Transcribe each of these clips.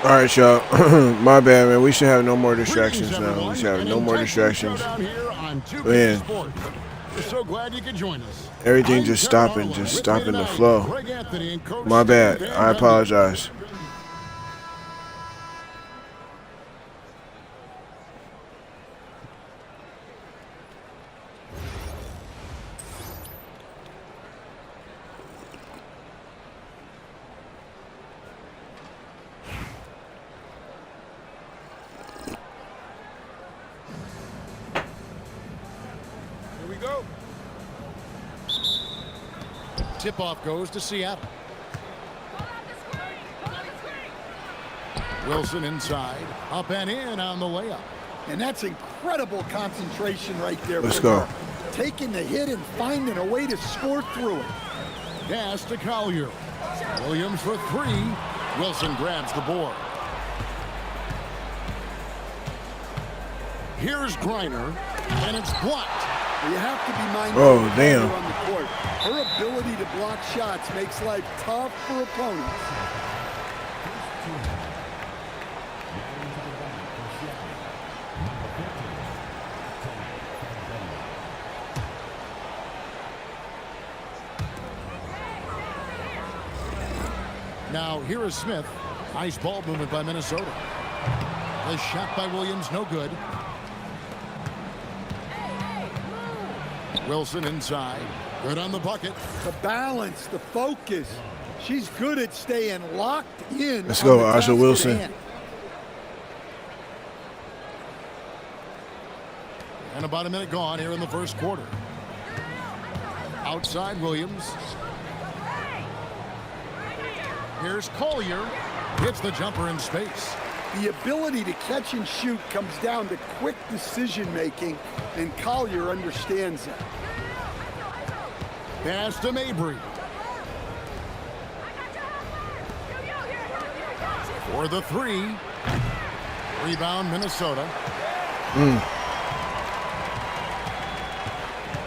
All right, y'all. My bad, man. We should have no more distractions now. We should have no more distractions. Man, so glad you could join us. Everything just stopping the flow. My bad. I apologize. Tip-off goes to Seattle. Wilson inside, up and in on the layup. And that's incredible concentration right there. Let's go. Taking the hit and finding a way to score through it. Pass to Collier. Williams for three. Wilson grabs the board. Here's Griner, and it's blocked. You have to be mindful oh, damn. on the court. Her ability to block shots makes life tough for opponents. Now, here is Smith. Nice ball movement by Minnesota. The shot by Williams, no good. Wilson inside. Good on the bucket. The balance, the focus. She's good at staying locked in. Let's go, Asha Wilson. And about a minute gone here in the first quarter. Outside Williams. Here's Collier. Hits the jumper in space. The ability to catch and shoot comes down to quick decision making, and Collier understands that. Pass to Mabry. For the three. Rebound Minnesota.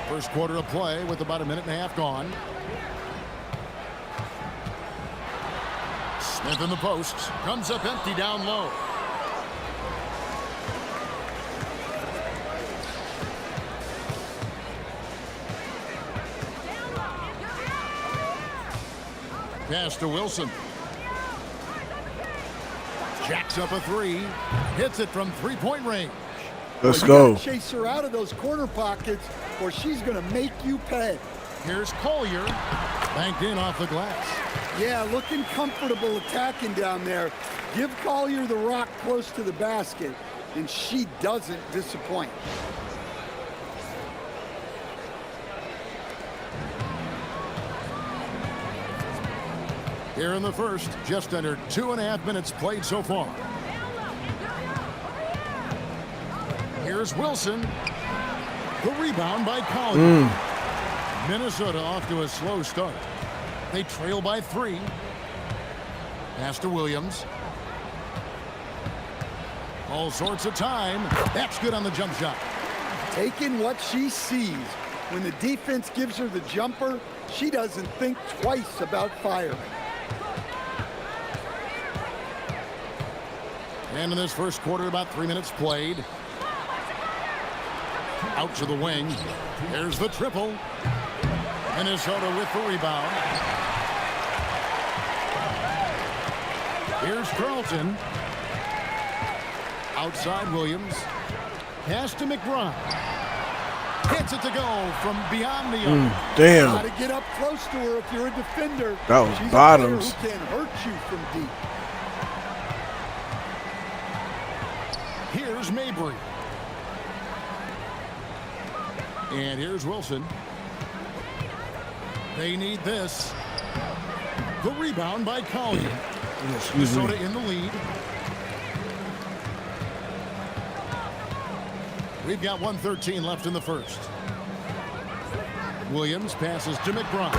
First quarter of play with about a minute and a half gone. Smith in the posts. Comes up empty down low. Pass to Wilson. Jacks up a three. Hits it from three-point range. Let's go. Chase her out of those corner pockets, or she's going to make you pay. Here's Collier. Banked in off the glass. Yeah, looking comfortable attacking down there. Give Collier the rock close to the basket, and she doesn't disappoint. Here in the first, just under 2.5 minutes played so far. Here's Wilson. The rebound by Collier. Minnesota off to a slow start. They trail by 3. Pass to Williams. All sorts of time. That's good on the jump shot. Taking what she sees. When the defense gives her the jumper, she doesn't think twice about firing. And in this first quarter, about 3 minutes played. Out to the wing. There's the triple. Minnesota with the rebound. Here's Carlton. Outside Williams. Pass to McBride. Hits it to go from beyond the arc. Damn. Got to get up close to her if you're a defender. That was She's bottoms. A player who can hurt you from deep. Here's Mabry. And here's Wilson. They need this. The rebound by Collier. Minnesota in the lead. We've got 1:13 left in the first. Williams passes to McBride.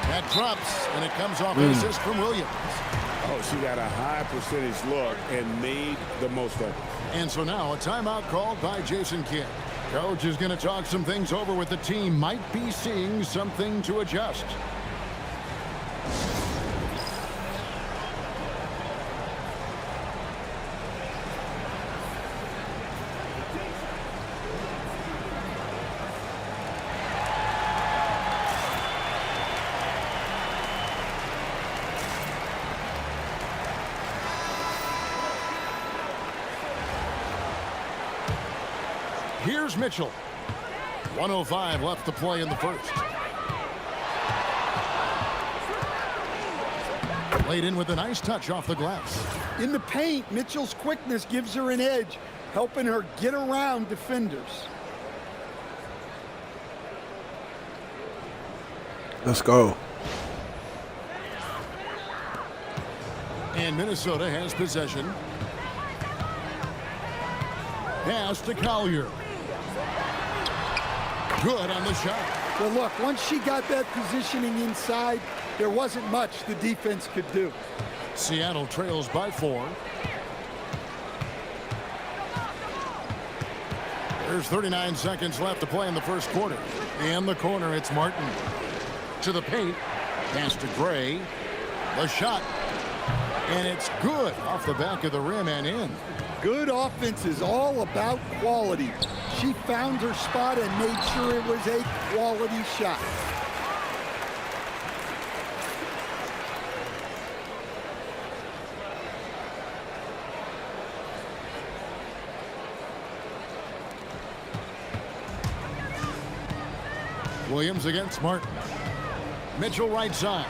That drops, and it comes off an assist from Williams. Oh, she got a high percentage look and made the most of it. And so now a timeout called by Jason Kidd. Coach is going to talk some things over with the team. Might be seeing something to adjust. Here's Mitchell. 1:05 left to play in the first. Laid in with a nice touch off the glass. In the paint, Mitchell's quickness gives her an edge, helping her get around defenders. Let's go. And Minnesota has possession. Pass to Collier. Good on the shot. Well, look, once she got that positioning inside, there wasn't much the defense could do. Seattle trails by 4. There's 39 seconds left to play in the first quarter. In the corner, it's Martin. To the paint. Pass to Gray. The shot. And it's good off the back of the rim and in. Good offense is all about quality. She found her spot and made sure it was a quality shot. Williams against Martin. Mitchell right side.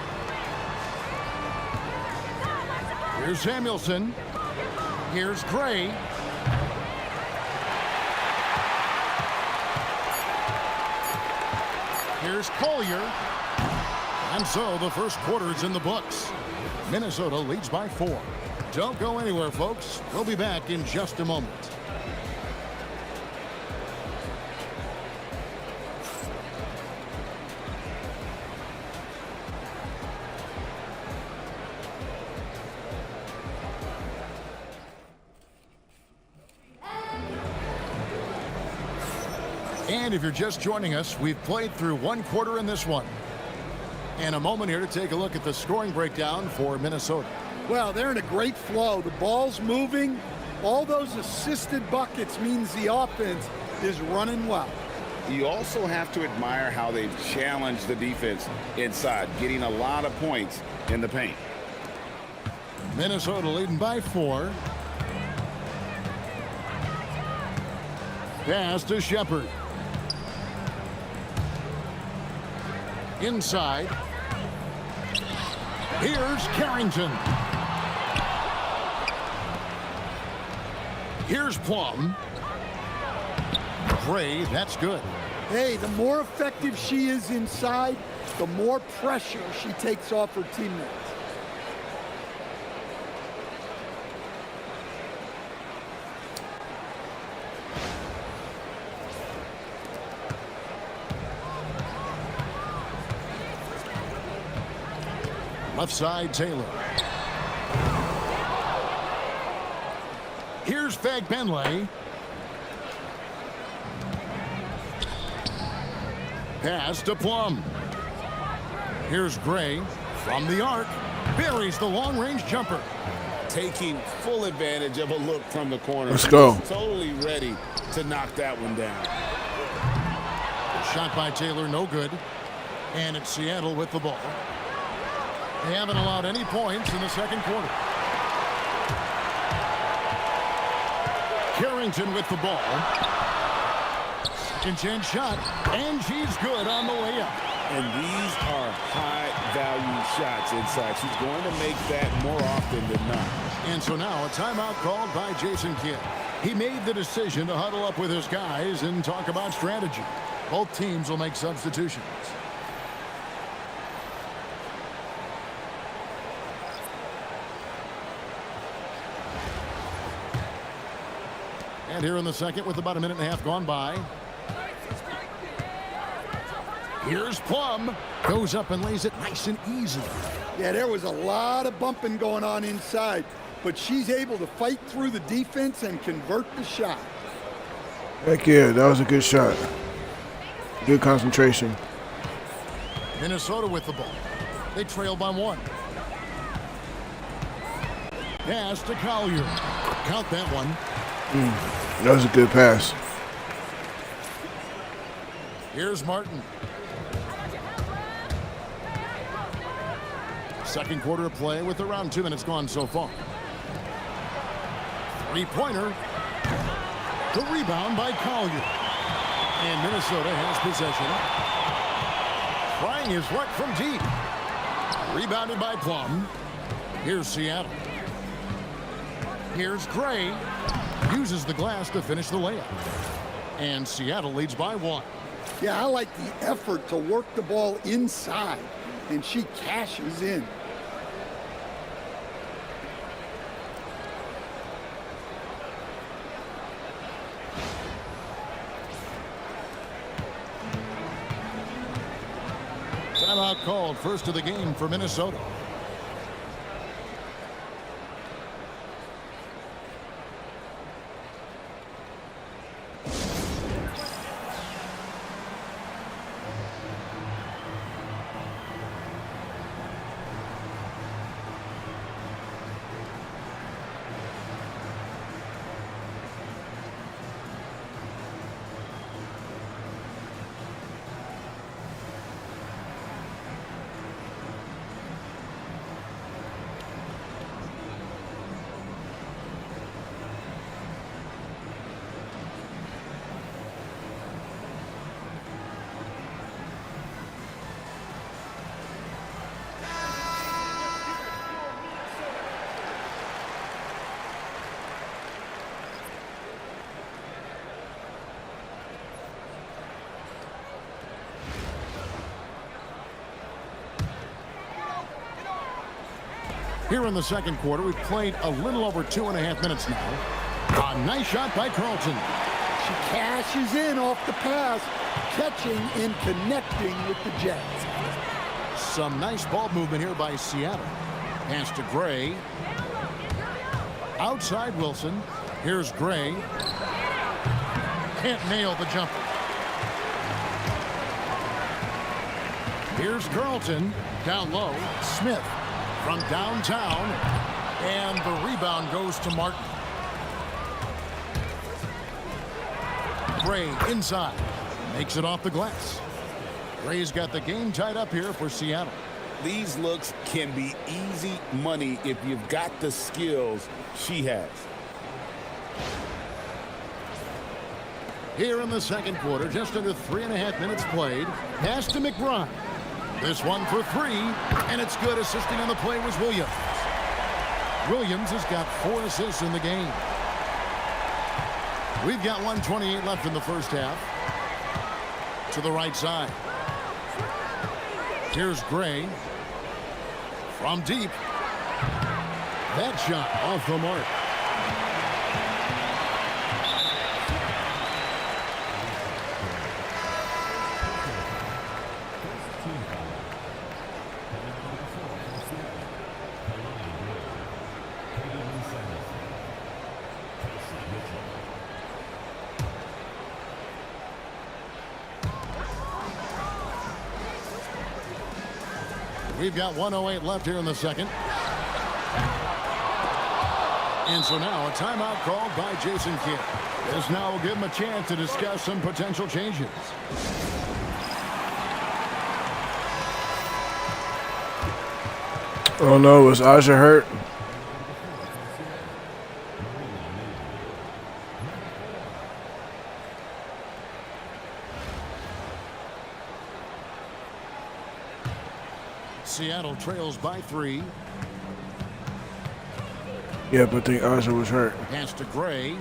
Here's Samuelson. Here's Gray. Here's Collier. And so the first quarter is in the books. Minnesota leads by 4. Don't go anywhere, folks. We'll be back in just a moment. And if you're just joining us, we've played through one quarter in this one. And a moment here to take a look at the scoring breakdown for Minnesota. Well, they're in a great flow. The ball's moving. All those assisted buckets means the offense is running well. You also have to admire how they've challenged the defense inside, getting a lot of points in the paint. Minnesota leading by 4. Pass to Shepard. Inside. Here's Carrington. Here's Plum. Gray, that's good. Hey, the more effective she is inside, the more pressure she takes off her teammates. Left side, Taylor. Here's Fagbenley. Pass to Plum. Here's Gray from the arc. Buries the long-range jumper. Taking full advantage of a look from the corner. Let's go. Totally ready to knock that one down. Shot by Taylor, no good. And it's Seattle with the ball. They haven't allowed any points in the second quarter. Carrington with the ball. Second chance shot, and she's good on the way up. And these are high-value shots inside. She's going to make that more often than not. And so now a timeout called by Jason Kidd. He made the decision to huddle up with his guys and talk about strategy. Both teams will make substitutions. And here in the second with about a minute and a half gone by. Here's Plum. Goes up and lays it nice and easy. Yeah, there was a lot of bumping going on inside, but she's able to fight through the defense and convert the shot. Heck yeah, that was a good shot. Good concentration. Minnesota with the ball. They trail by 1. Pass to Collier. Count that one. That was a good pass. Here's Martin. Second quarter of play with around 2 minutes gone so far. Three-pointer. The rebound by Collier. And Minnesota has possession. Trying his luck from deep. Rebounded by Plum. Here's Seattle. Here's Gray. Uses the glass to finish the layup. And Seattle leads by 1. Yeah, I like the effort to work the ball inside, and she cashes in. Timeout called, first of the game for Minnesota. Here in the second quarter, we've played a little over 2.5 minutes now. A nice shot by Carlton. She cashes in off the pass, catching and connecting with the Jets. Some nice ball movement here by Seattle. Pass to Gray. Outside Wilson. Here's Gray. Can't nail the jumper. Here's Carlton. Down low. Smith from downtown. And the rebound goes to Martin. Gray inside. Makes it off the glass. Gray's got the game tied up here for Seattle. These looks can be easy money if you've got the skills she has. Here in the second quarter, just under 3.5 minutes played. Pass to McBride. This one for 3, and it's good. Assisting on the play was Williams. Williams has got 4 assists in the game. We've got 1:28 left in the first half. To the right side. Here's Gray. From deep. That shot off the mark. We've got 1:08 left here in the second. And so now a timeout called by Jason Kidd. This now will give him a chance to discuss some potential changes. Oh no, was Aja hurt? Seattle trails by 3. Yeah, but I think Aja was hurt. Pass to Gray.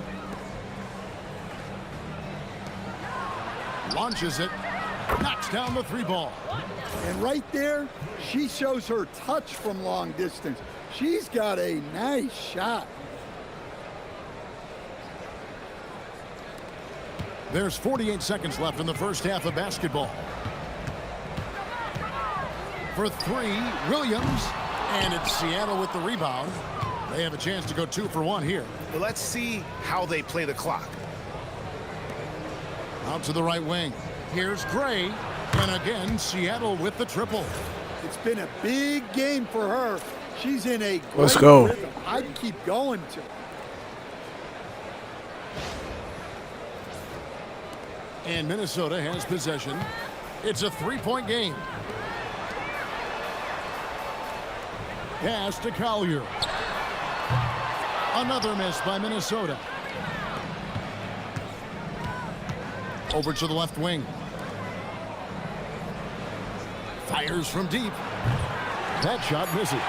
Launches it. Knocks down the 3 ball. And right there, she shows her touch from long distance. She's got a nice shot. There's 48 seconds left in the first half of basketball. For 3, Williams. And it's Seattle with the rebound. They have a chance to go 2 for 1 here. Well, let's see how they play the clock. Out to the right wing. Here's Gray. And again, Seattle with the triple. It's been a big game for her. She's in a great Let's go. rhythm. I'd keep going to. And Minnesota has possession. It's a 3-point game. Pass to Collier. Another miss by Minnesota. Over to the left wing. Fires from deep. That shot misses.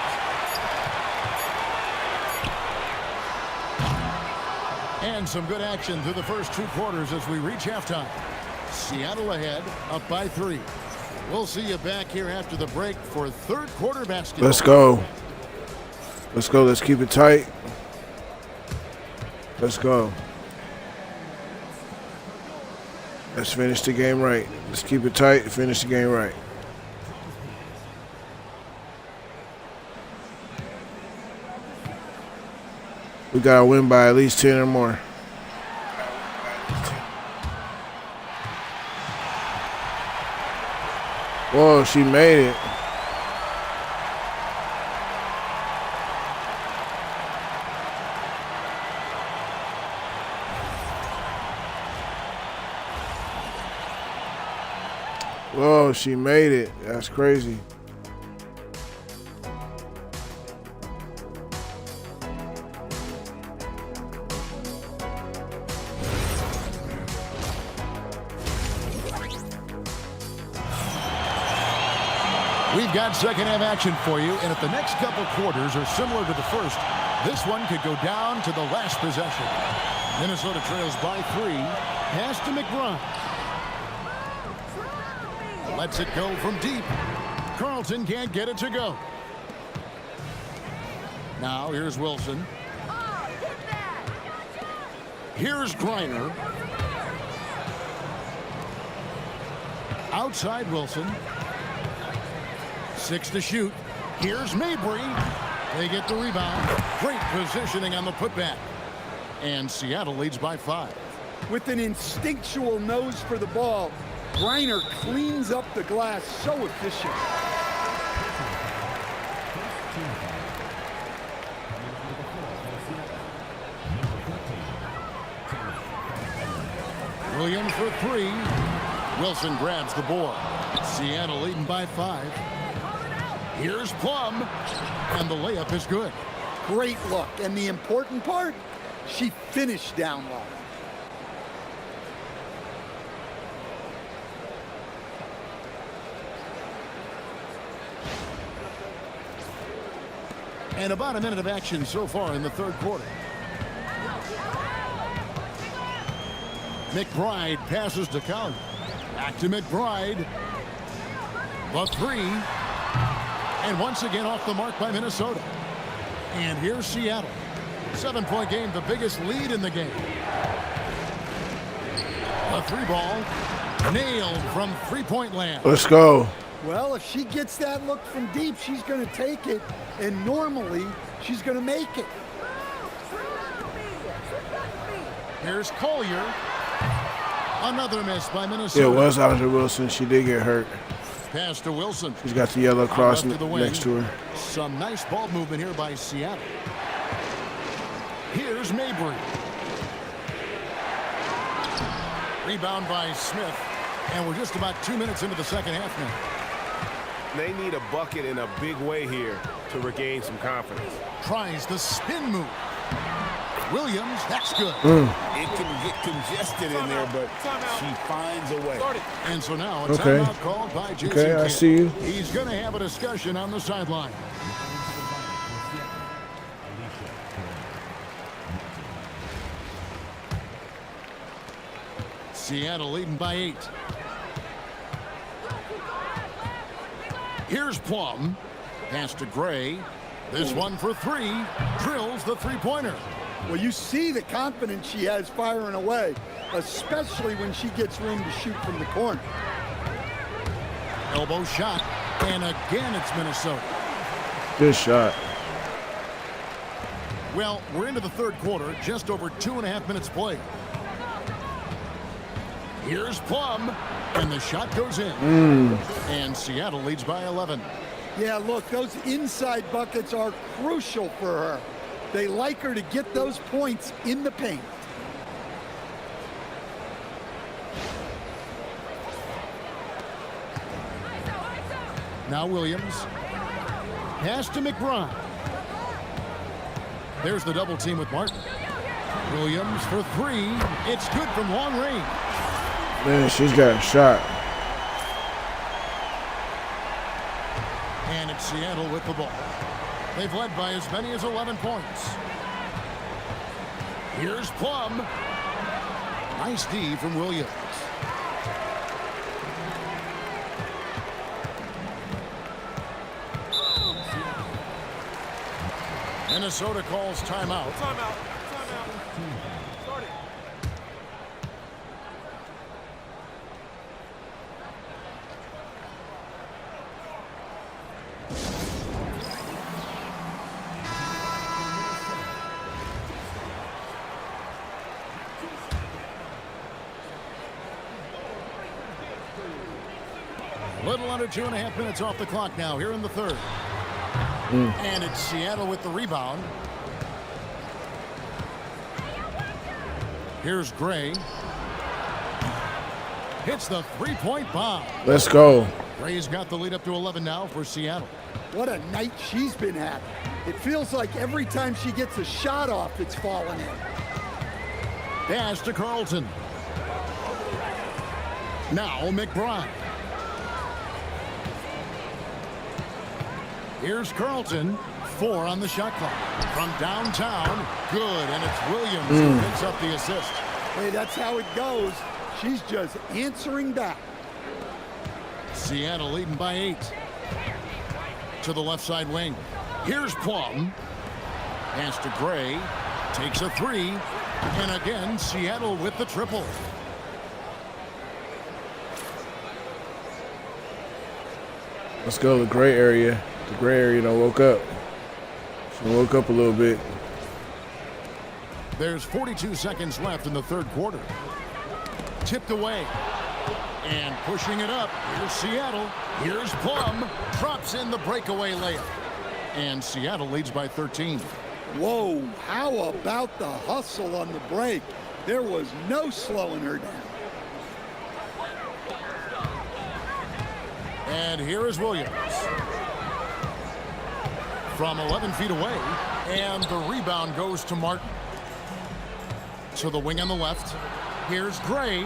And some good action through the first 2 quarters as we reach halftime. Seattle ahead, up by 3. We'll see you back here after the break for 3rd quarter basketball. Let's go. Let's go. Let's keep it tight. Let's go. Let's finish the game right. Let's keep it tight and finish the game right. We got to win by at least 10 or more. Whoa, she made it. Whoa, she made it. That's crazy. We've got second half action for you, and if the next couple quarters are similar to the first, this one could go down to the last possession. Minnesota trails by 3. Pass to McBride. Lets it go from deep. Carlton can't get it to go. Now here's Wilson. Here's Griner. Outside Wilson. 6 to shoot. Here's Mabry. They get the rebound. Great positioning on the putback. And Seattle leads by 5. With an instinctual nose for the ball, Griner cleans up the glass so efficient. Williams for 3. Wilson grabs the board. Seattle leading by 5. Here's Plum, and the layup is good. Great look, and the important part, she finished down low. And about a minute of action so far in the 3rd quarter. McBride passes to Collier. Back to McBride. The 3. And once again off the mark by Minnesota. And here's Seattle. 7-point game, the biggest lead in the game. A 3 ball. Nailed from 3-point land. Let's go. Well, if she gets that look from deep, she's going to take it. And normally, she's going to make it. Here's Collier. Another miss by Minnesota. It was Audrey Wilson. She did get hurt. Pass to Wilson. She's got the yellow cross Left to the wing. next to her. Some nice ball movement here by Seattle. Here's Mabry. Rebound by Smith. And we're just about 2 minutes into the second half now. They need a bucket in a big way here to regain some confidence. Tries the spin move. Williams, that's good. It can get congested in there, but she finds a way. And so now a Okay. timeout called by Jason Okay, I Kidd. see you. He's going to have a discussion on the sideline. Seattle leading by 8. Here's Plum. Pass to Gray. This one for three. Drills the three-pointer. Well, you see the confidence she has firing away, especially when she gets room to shoot from the corner. Elbow shot. And again, it's Minnesota. Good shot. Well, we're into the third quarter, just over 2.5 minutes played. Here's Plum, and the shot goes in. And Seattle leads by 11. Yeah, look, those inside buckets are crucial for her. They like her to get those points in the paint. Now Williams. Pass to McBride. There's the double team with Martin. Williams for three. It's good from long range. Man, she's got a shot. And it's Seattle with the ball. They've led by as many as 11 points. Here's Plum. Nice D from Williams. Minnesota calls timeout. Timeout. Start it. A little under 2.5 minutes off the clock now here in the third. And it's Seattle with the rebound. Here's Gray. Hits the three-point bomb. Let's go. Gray's got the lead up to 11 now for Seattle. What a night she's been having. It feels like every time she gets a shot off, it's falling in. Pass to Carlton. Now McBride. Here's Carlton. 4 on the shot clock. From downtown, good, and it's Williams who picks up the assist. Hey, that's how it goes. She's just answering back. Seattle leading by 8. To the left side wing. Here's Plum. Pass to Gray. Takes a 3. And again, Seattle with the triple. Let's go to the gray area. The gray area done woke up. She woke up a little bit. There's 42 seconds left in the third quarter. Tipped away. And pushing it up. Here's Seattle. Here's Plum. Drops in the breakaway layup. And Seattle leads by 13. Whoa, how about the hustle on the break? There was no slowing her down. And here is Williams. From 11 feet away. And the rebound goes to Martin. To the wing on the left. Here's Gray.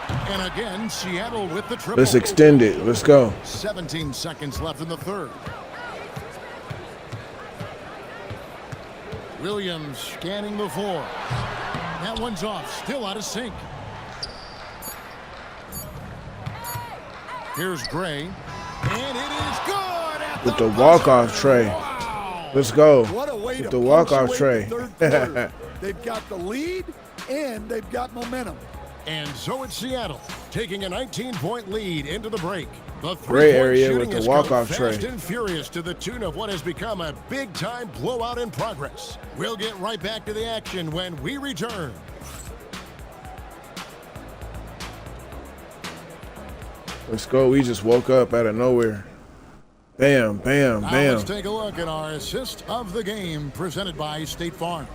And again, Seattle with the triple. Let's extend it. Let's go. 17 seconds left in the third. Williams scanning the floor. That one's off. Still out of sync. Here's Gray. And it is good at With the walk-off tray. Wow. Let's go. What a way With to the walk-off punctuate tray. the third quarter. They've got the lead, and they've got momentum. And so it's Seattle taking a 19-point lead into the break. The Gray three-point area shooting with the has come walk-off fast tray. and furious to the tune of what has become a big-time blowout in progress. We'll get right back to the action when we return. Let's go. We just woke up out of nowhere. Bam, bam, Now bam. let's take a look at our assist of the game presented by State Farm.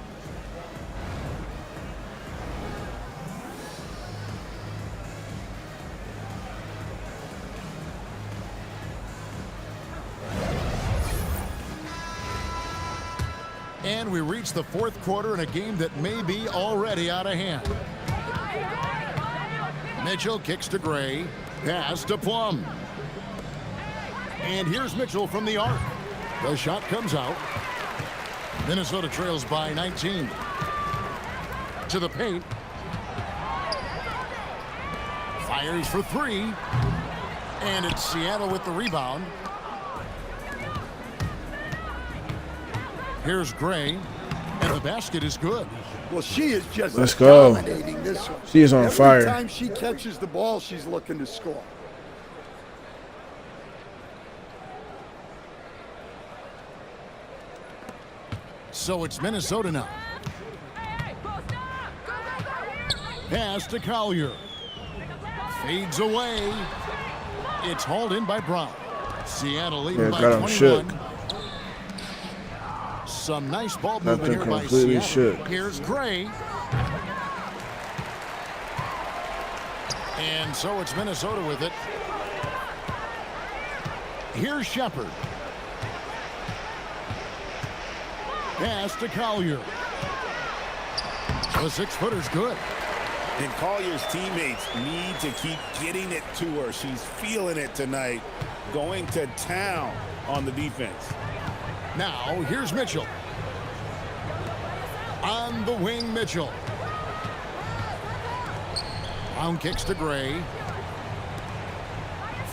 And we reach the fourth quarter in a game that may be already out of hand. Mitchell kicks to Gray. Pass to Plum. And here's Mitchell from the arc. The shot comes out. Minnesota trails by 19. To the paint. Fires for 3. And it's Seattle with the rebound. Here's Gray, and the basket is good. Well, she is just Let's go. dominating this one. She is on fire. Every time she catches the ball, she's looking to score. So it's Minnesota now. Pass to Collier. Fades away. It's hauled in by Brown. Seattle leading by got him 21. shook. Some nice ball movement here by completely Seattle. shook. Here's Gray. And so it's Minnesota with it. Here's Shepard. Pass to Collier. The 6-footer's good. And Collier's teammates need to keep getting it to her. She's feeling it tonight, going to town on the defense. Now, here's Mitchell. On the wing, Mitchell. Brown kicks to Gray.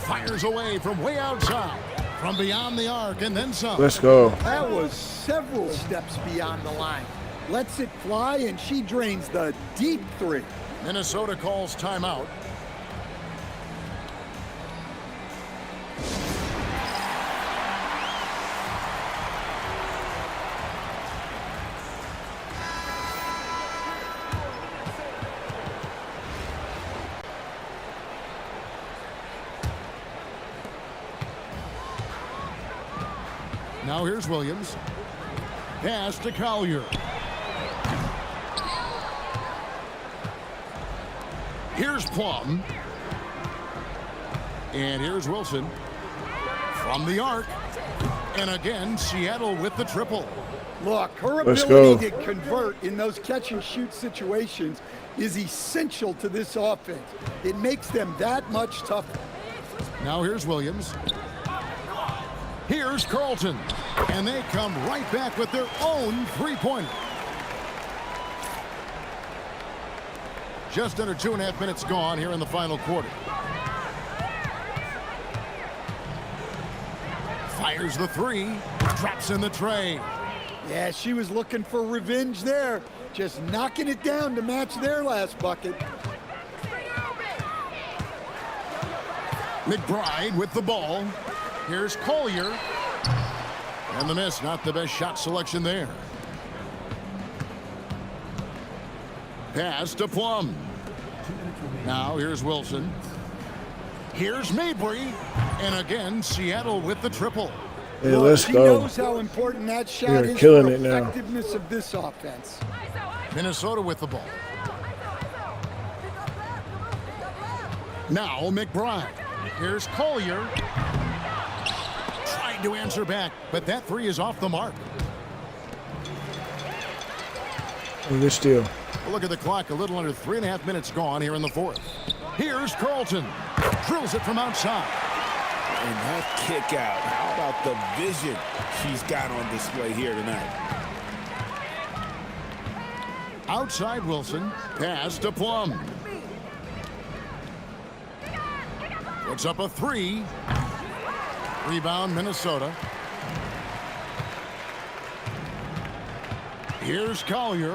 Fires away from way outside. From beyond the arc and then some. Let's go. That was several steps beyond the line. Lets it fly, and she drains the deep three. Minnesota calls timeout. Now here's Williams. Pass to Collier. Here's Plum. And here's Wilson. From the arc. And again, Seattle with the triple. Look, her Let's ability go. to convert in those catch-and-shoot situations is essential to this offense. It makes them that much tougher. Now here's Williams. Here's Carlton. And they come right back with their own three-pointer. Just under 2.5 minutes gone here in the final quarter. Fires the three. Drops in the tray. Yeah, she was looking for revenge there. Just knocking it down to match their last bucket. McBride with the ball. Here's Collier. And the miss, not the best shot selection there. Pass to Plum. Now here's Wilson. Here's Mabry. And again, Seattle with the triple. Hey, Look, let's she go. knows how important that shot You're is killing for it now. effectiveness of this offense. Minnesota with the ball. Now McBride. Here's Collier. Tried to answer back, but that three is off the mark. Good steal. Look at the clock, a little under 3.5 minutes gone here in the fourth. Here's Carlton. Drills it from outside. And that kick out, how about the vision she's got on display here tonight? Outside Wilson. Pass to Plum. Puts up a three. Rebound Minnesota. Here's Collier.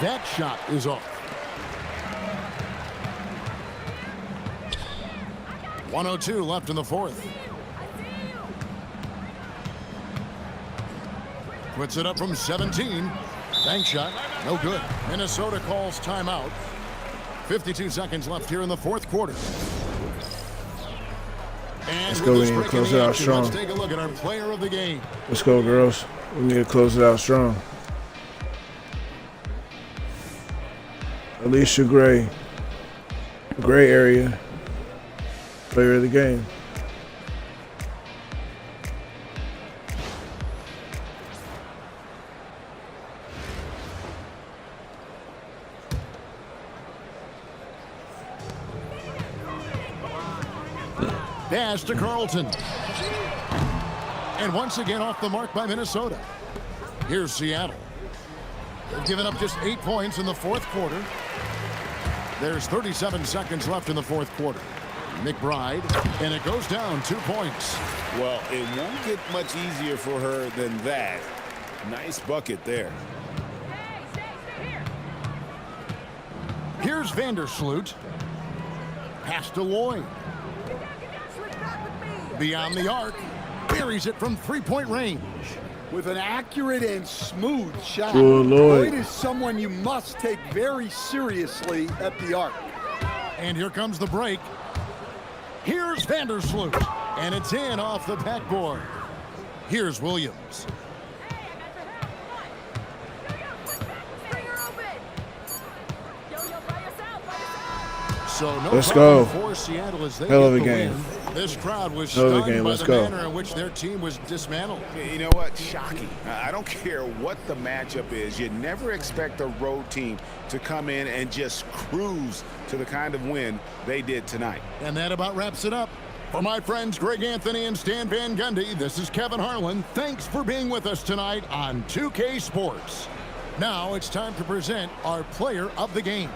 That shot is off. 1:02 left in the fourth. Puts it up from 17. Bank shot, no good. Minnesota calls timeout. 52 seconds left here in the fourth quarter. And Let's with go, this we need to break in close the it out action, strong. let's take a look at our player of the game. Let's go, girls. We need to close it out strong. Alicia Gray. Gray area. Player of the game. Pass to Carlton. And once again off the mark by Minnesota. Here's Seattle. They've given up just 8 points in the fourth quarter. There's 37 seconds left in the fourth quarter. McBride, and it goes down 2 points. Well, it won't get much easier for her than that. Nice bucket there. Here's Vandersloot. Pass to Lloyd. Beyond the arc. Buries it from three-point range. With an accurate and smooth shot. Good Lord. Lloyd is someone you must take very seriously at the arc. And here comes the break. Here's Vandersloot. And it's in off the backboard. Here's Williams. So no Let's problem go. for Seattle as they Hell of get a the game. win. This crowd was Hell of a stunned game. by Let's the go. manner in which their team was dismantled. You know what? Shocking. I don't care what the matchup is. You never expect a road team to come in and just cruise to the kind of win they did tonight. And that about wraps it up. For my friends Greg Anthony and Stan Van Gundy, this is Kevin Harlan. Thanks for being with us tonight on 2K Sports. Now it's time to present our player of the game.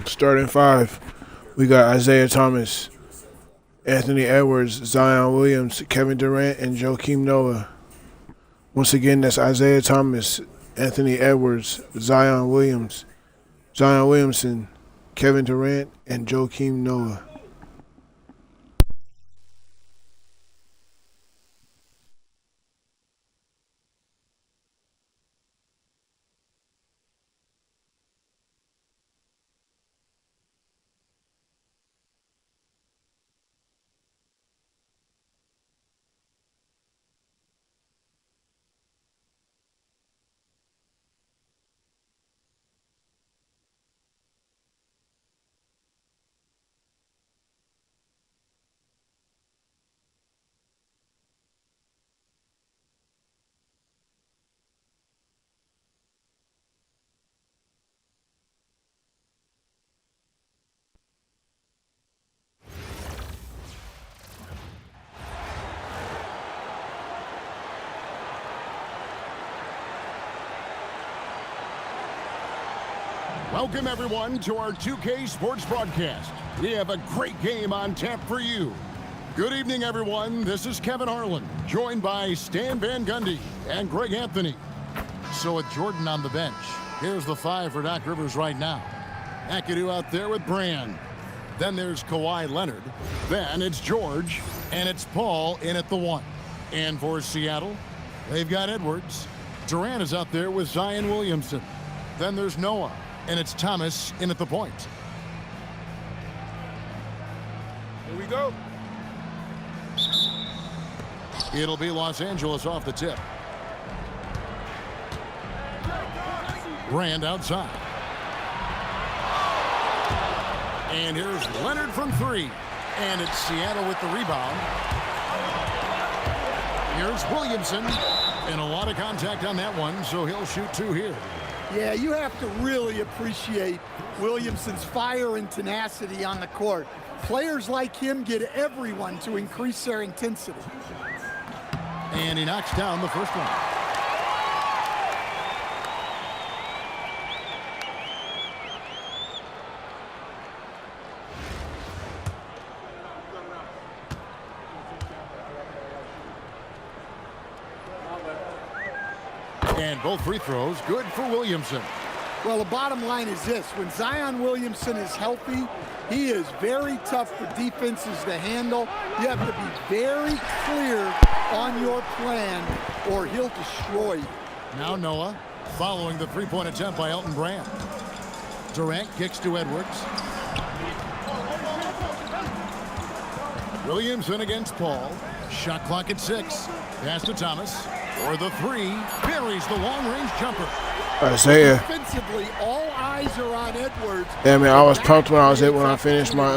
Starting five, we got Isaiah Thomas, Anthony Edwards, Zion Williams, Kevin Durant, and Joakim Noah. Once again, that's Isaiah Thomas, Anthony Edwards, Zion Williams, Zion Williamson, Kevin Durant, and Joakim Noah. Welcome, everyone, to our 2K Sports broadcast. We have a great game on tap for you. Good evening, everyone. This is Kevin Harlan, joined by Stan Van Gundy and Greg Anthony. So with Jordan on the bench, here's the five for Doc Rivers right now. McAdoo out there with Brand. Then there's Kawhi Leonard. Then it's George, and it's Paul in at the one. And for Seattle, they've got Edwards. Durant is out there with Zion Williamson. Then there's Noah. And it's Thomas in at the point. Here we go. It'll be Los Angeles off the tip. Brand outside. And here's Leonard from three. And it's Seattle with the rebound. Here's Williamson. And a lot of contact on that one, so he'll shoot two here. Yeah, you have to really appreciate Williamson's fire and tenacity on the court. Players like him get everyone to increase their intensity. And he knocks down the first one. And both free throws good for Williamson. Well, the bottom line is this. When Zion Williamson is healthy, he is very tough for defenses to handle. You have to be very clear on your plan or he'll destroy you. Now Noah following the three-point attempt by Elton Brand. Durant kicks to Edwards. Williamson against Paul. Shot clock at 6. Pass to Thomas. For the three, buries the long-range jumper. Isaiah. Defensively, all eyes are on Edwards. Yeah, man, I was pumped when I finished my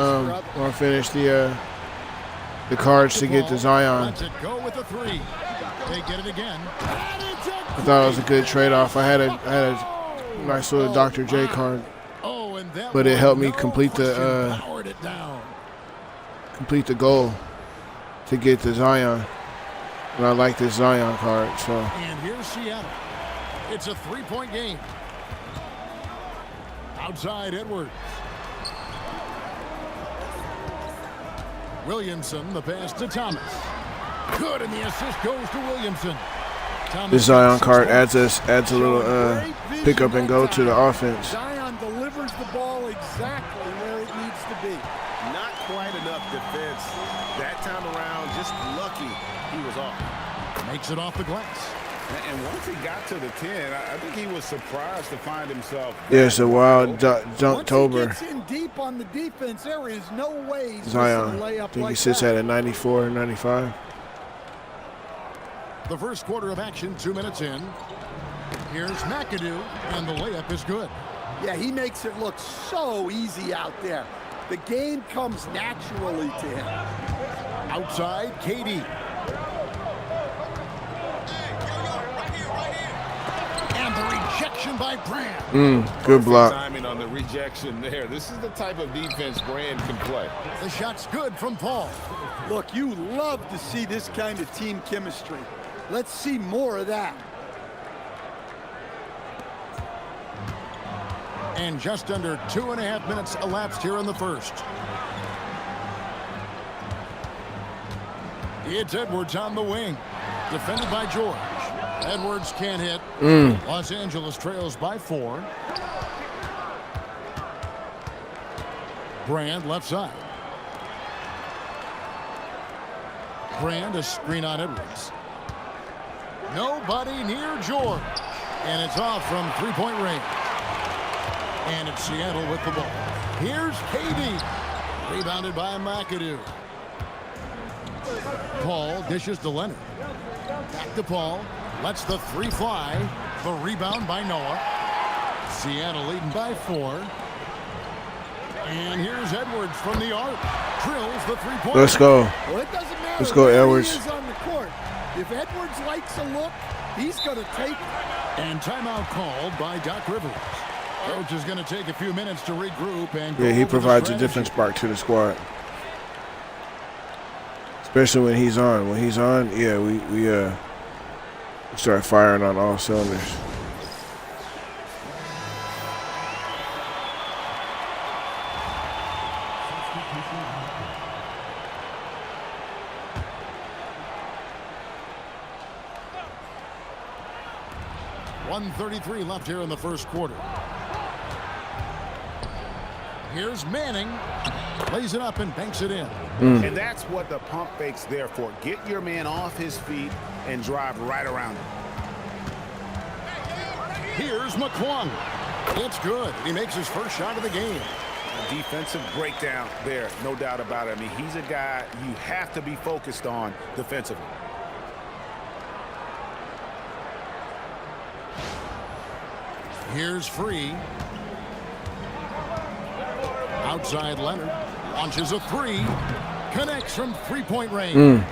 the cards to get to Zion. Lets it go with the three. They get it again. I thought it was a good trade-off. I had a nice little Dr. J card, but it helped me complete the goal to get to Zion. And I like this Zion card, so. And here's Seattle. It's a three-point game. Outside Edwards. Williamson, the pass to Thomas. Good, and the assist goes to Williamson. Thomas, this Zion card adds a little pick up and go to the offense. Zion delivers the ball exactly where it needs to be. Not quite enough defense that time around. Just lucky he was off. Makes it off the glass. And once he got to the 10, I think he was surprised to find himself. Yeah, it's a wild Dunktober. Once he gets in deep on the defense, there is no way Zion, I think he sits at a 94, 95. The first quarter of action, 2 minutes in. Here's McAdoo, and the layup is good. Yeah, he makes it look so easy out there. The game comes naturally to him. Outside, KD. And the rejection by Brand. Good block. Timing on the rejection there. This is the type of defense Brand can play. The shot's good from Paul. Look, you love to see this kind of team chemistry. Let's see more of that. And just under 2.5 minutes elapsed here in the first. It's Edwards on the wing. Defended by George. Edwards can't hit. Los Angeles trails by 4. Brand left side. Brand a screen on Edwards. Nobody near George. And it's off from three-point range. And it's Seattle with the ball. Here's KD. Rebounded by McAdoo. Paul dishes to Leonard. Back to Paul. Lets the three fly. The rebound by Noah. Seattle leading by 4. And here's Edwards from the arc. Drills the three-point. Let's go. Well, it doesn't matter. Let's go, where Edwards. He is on the court. If Edwards likes a look, he's going to take it. And timeout called by Doc Rivers. Coach is going to take a few minutes to regroup and Yeah, he provides a different spark to the squad. Especially when he's on. When he's on, yeah, we start firing on all cylinders. .133 left here in the first quarter. Here's Manning. Lays it up and banks it in. And that's what the pump fake's there for. Get your man off his feet and drive right around him. Here's McClung. It's good. He makes his first shot of the game. A defensive breakdown there, no doubt about it. I mean, he's a guy you have to be focused on defensively. Here's Free. Outside Leonard. Launches a three. Connects from three-point range.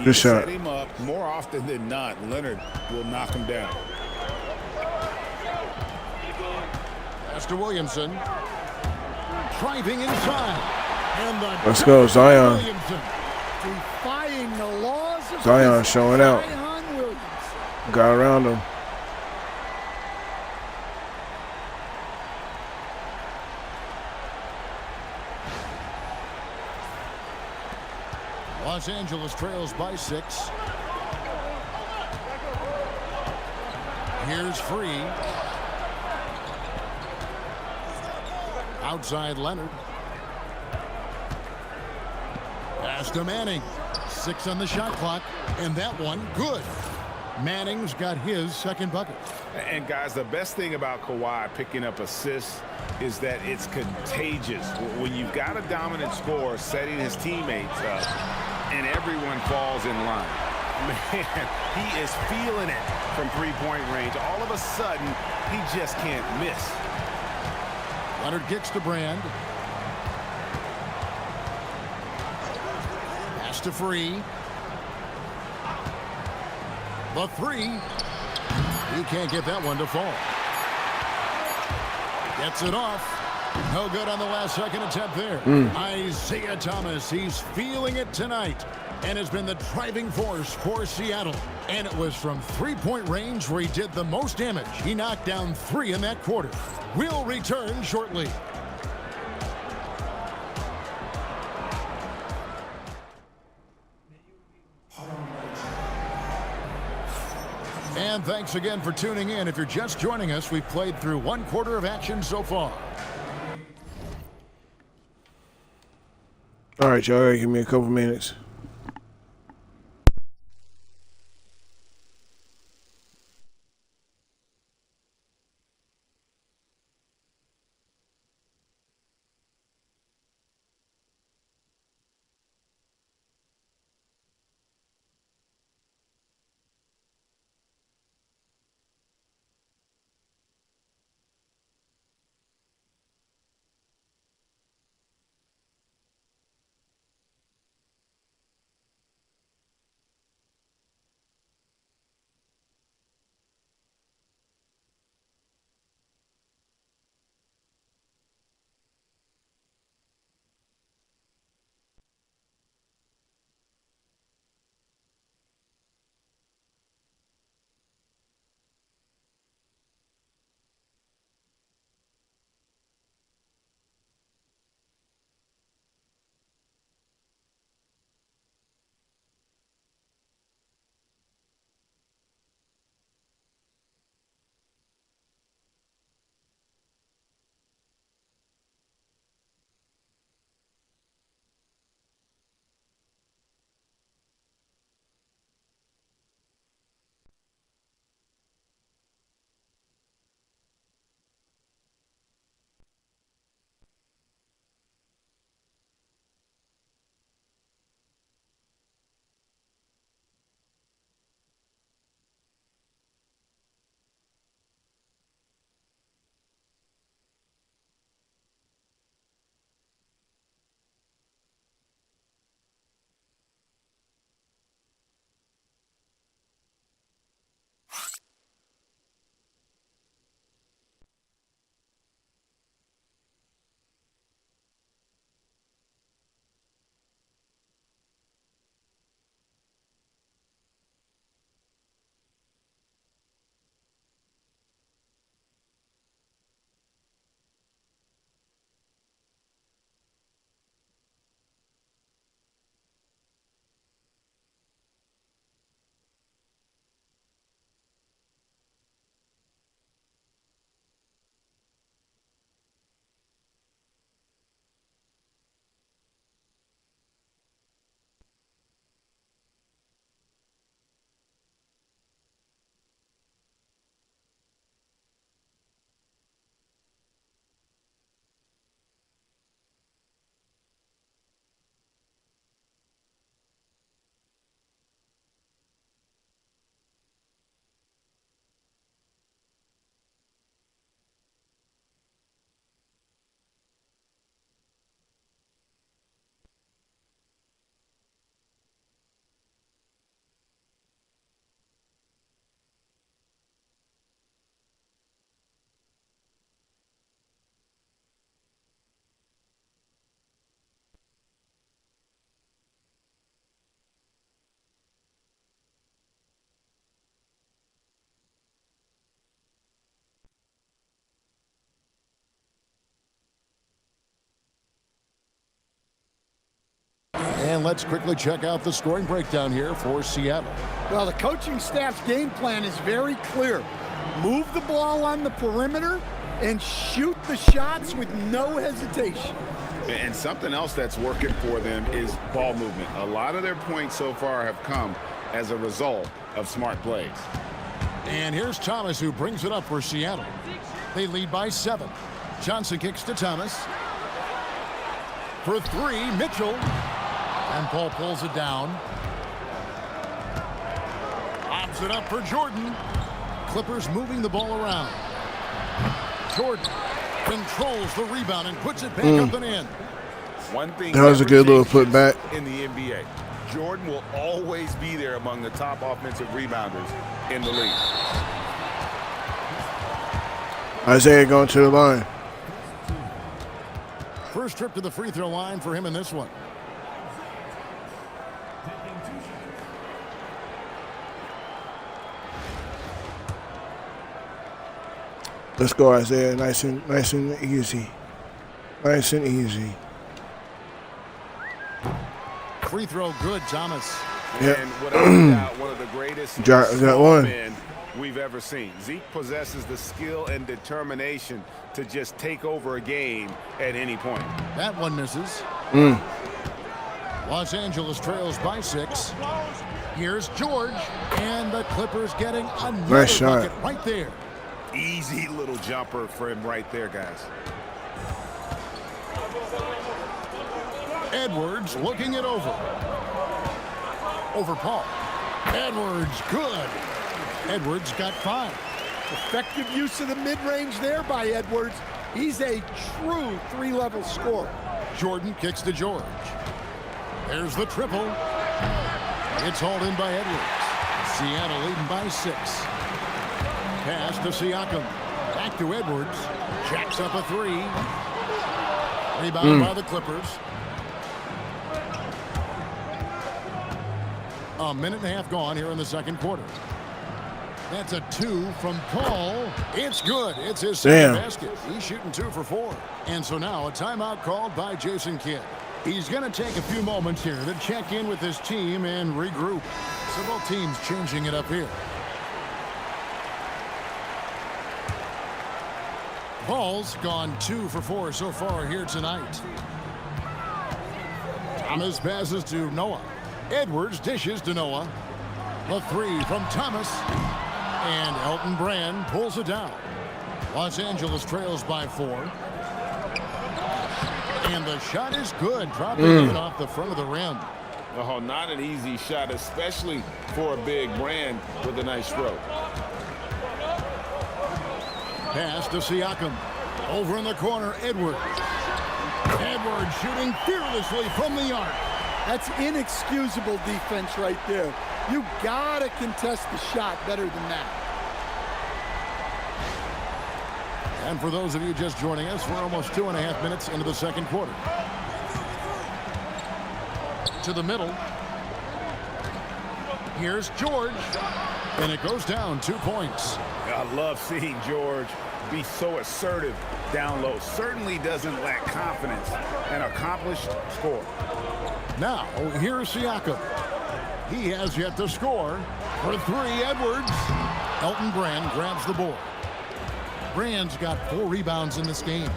Good shot. Set him up more often than not. Leonard will knock him down. Pass to Williamson. Driving inside. And the Let's go, Zion. Williamson. Defying the laws of Zion physics. showing out. Zion Williams. Got around him. Los Angeles trails by 6. Here's Free. Outside Leonard. Pass to Manning. 6 on the shot clock. And that one, good. Manning's got his second bucket. And guys, the best thing about Kawhi picking up assists is that it's contagious. When you've got a dominant scorer setting his teammates up and everyone falls in line. Man, he is feeling it from three-point range. All of a sudden, he just can't miss. Leonard kicks to Brand. Pass to Free. The three. He can't get that one to fall. Gets it off. No good on the last second attempt there. Isaiah Thomas, he's feeling it tonight and has been the driving force for Seattle. And it was from three-point range where he did the most damage. He knocked down 3 in that quarter. We'll return shortly. And thanks again for tuning in. If you're just joining us, we've played through 1 quarter of action so far. All right, y'all. Give me a couple minutes. And let's quickly check out the scoring breakdown here for Seattle. Well, the coaching staff's game plan is very clear. Move the ball on the perimeter and shoot the shots with no hesitation. And something else that's working for them is ball movement. A lot of their points so far have come as a result of smart plays. And here's Thomas, who brings it up for Seattle. They lead by 7. Johnson kicks to Thomas. For 3, Mitchell. And Paul pulls it down. Lobs it up for Jordan. Clippers moving the ball around. Jordan controls the rebound and puts it back up and in. One thing That was a good little putback. in the NBA. Jordan will always be there among the top offensive rebounders in the league. Isaiah going to the line. First trip to the free throw line for him in this one. Let's go, Isaiah. Nice and easy. Nice and easy. Free throw good, Thomas. Yep. And without a doubt, one of the greatest Got small one. men we've ever seen. Zeke possesses the skill and determination to just take over a game at any point. That one misses. Los Angeles trails by 6. Here's George, and the Clippers getting another Nice shot. bucket right there. Easy little jumper for him right there, guys. Edwards looking it over. Over Paul. Edwards, good. Edwards got 5. Effective use of the mid-range there by Edwards. He's a true 3-level scorer. Jordan kicks to George. There's the triple. It's hauled in by Edwards. Seattle leading by 6. Pass to Siakam. Back to Edwards. Jacks up a 3. Rebound by the Clippers. A minute and a half gone here in the second quarter. That's a 2 from Paul. It's good. It's his second basket. He's shooting 2 for 4. And so now a timeout called by Jason Kidd. He's going to take a few moments here to check in with his team and regroup. So both teams changing it up here. Paul's gone 2 for 4 so far here tonight. Thomas passes to Noah. Edwards dishes to Noah. The 3 from Thomas. And Elton Brand pulls it down. Los Angeles trails by 4. And the shot is good, dropping it off the front of the rim. Oh, not an easy shot, especially for a big Brand with a nice stroke. Pass to Siakam. Over in the corner, Edwards. Edwards shooting fearlessly from the arc. That's inexcusable defense right there. You gotta contest the shot better than that. And for those of you just joining us, we're almost 2.5 minutes into the second quarter. To the middle. Here's George. And it goes down 2 points. I love seeing George be so assertive down low. Certainly doesn't lack confidence. An accomplished scorer. Now, here's Siakam. He has yet to score. For 3, Edwards. Elton Brand grabs the board. Brand's got 4 rebounds in this game.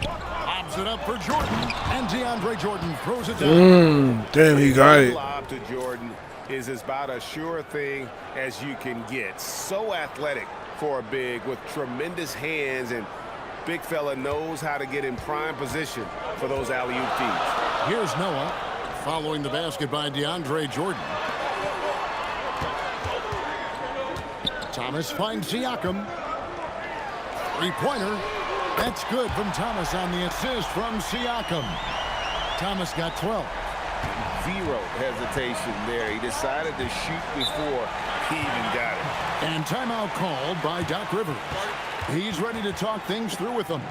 Lobs it up for Jordan. And DeAndre Jordan throws it down. Damn, he got it. Lob to Jordan is about as sure thing as you can get. So athletic for a big with tremendous hands, and big fella knows how to get in prime position for those alley-oop feeds. Here's Noah following the basket by DeAndre Jordan. Thomas finds Siakam. 3-pointer. That's good from Thomas on the assist from Siakam. Thomas got 12. Zero hesitation there. He decided to shoot before he even got it. And timeout called by Doc Rivers. He's ready to talk things through with them.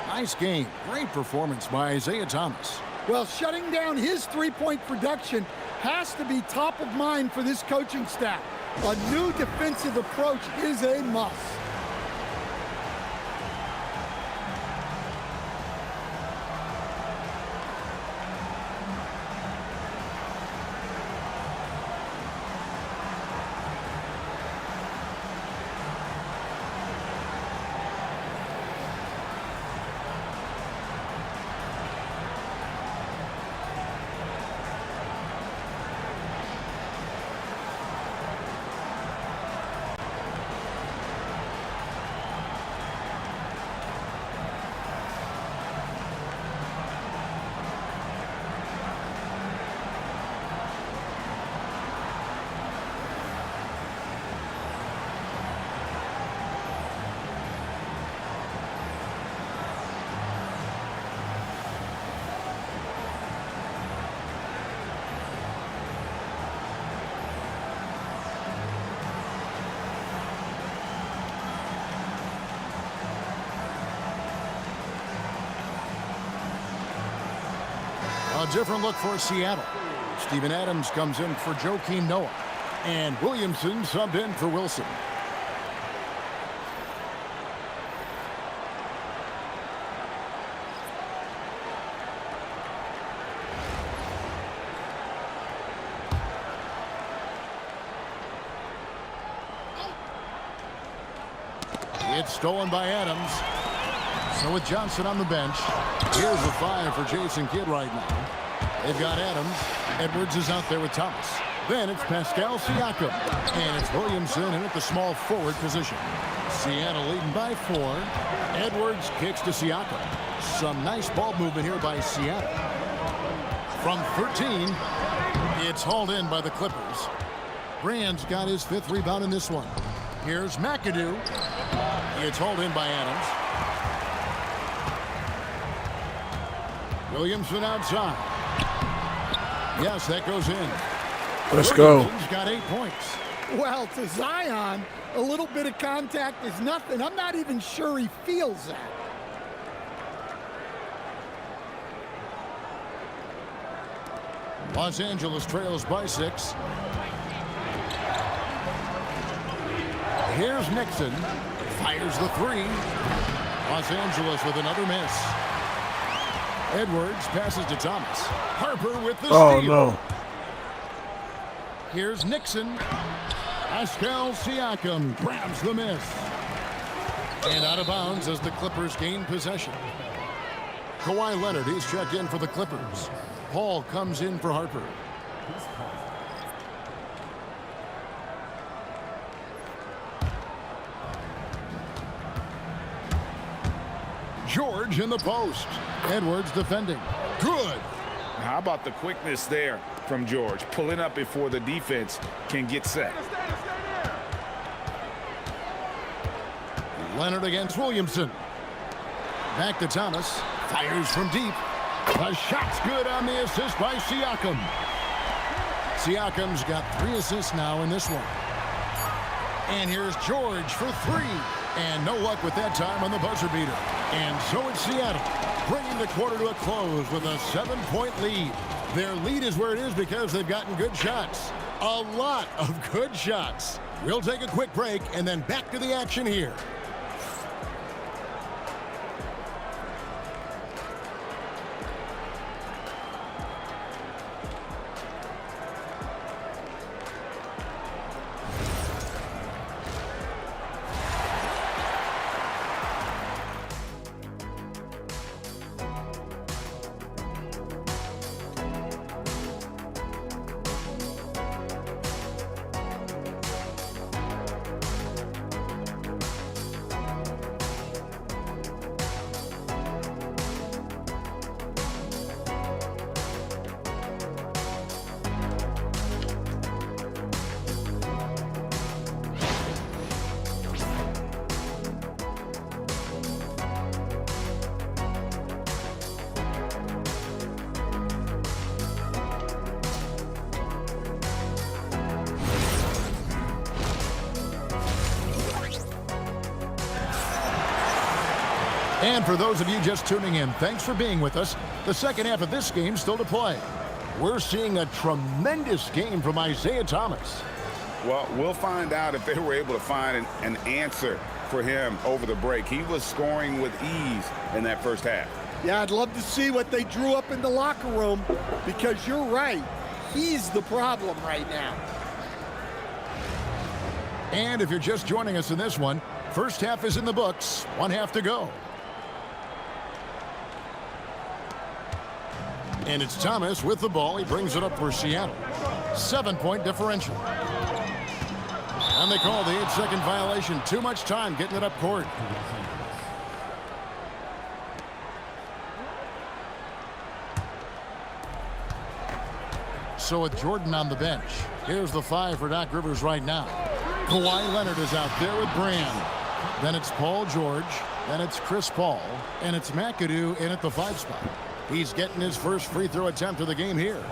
Nice game. Great performance by Isaiah Thomas. Well, shutting down his 3-point production has to be top of mind for this coaching staff. A new defensive approach is a must. A different look for Seattle. Steven Adams comes in for Joakim Noah. And Williamson subbed in for Wilson. It's stolen by Adams. So with Johnson on the bench, here's the 5 for Jason Kidd right now. They've got Adams. Edwards is out there with Thomas. Then it's Pascal Siakam. And it's Williamson in at the small forward position. Seattle leading by 4. Edwards kicks to Siakam. Some nice ball movement here by Seattle. From 13, it's hauled in by the Clippers. Brand's got his 5th rebound in this one. Here's McAdoo. It's hauled in by Adams. Williamson outside. Yes, that goes in. Let's go. Williamson's got 8 points. Well, to Zion, a little bit of contact is nothing. I'm not even sure he feels that. Los Angeles trails by 6. Here's Nixon. Fires the 3. Los Angeles with another miss. Edwards passes to Thomas. Harper with the steal. Oh, no. Here's Nixon. Pascal Siakam grabs the miss. And out of bounds as the Clippers gain possession. Kawhi Leonard, he's checked in for the Clippers. Paul comes in for Harper. George in the post. Edwards defending. Good. How about the quickness there from George? Pulling up before the defense can get set. Leonard against Williamson. Back to Thomas. Fires from deep. The shot's good on the assist by Siakam. Siakam's got 3 assists now in this one. And here's George for 3. And no luck with that time on the buzzer beater. And so it's Seattle, bringing the quarter to a close with a 7-point lead. Their lead is where it is because they've gotten good shots. A lot of good shots. We'll take a quick break and then back to the action here. And for those of you just tuning in, thanks for being with us. The second half of this game still to play. We're seeing a tremendous game from Isaiah Thomas. Well, we'll find out if they were able to find an answer for him over the break. He was scoring with ease in that first half. Yeah, I'd love to see what they drew up in the locker room because you're right. He's the problem right now. And if you're just joining us in this one, first half is in the books. 1 half to go. And it's Thomas with the ball. He brings it up for Seattle. 7-point differential. And they call the 8-second violation. Too much time getting it up court. So with Jordan on the bench, here's the 5 for Doc Rivers right now. Kawhi Leonard is out there with Brand. Then it's Paul George. Then it's Chris Paul. And it's McAdoo in at the 5 spot. He's getting his first free throw attempt of the game here.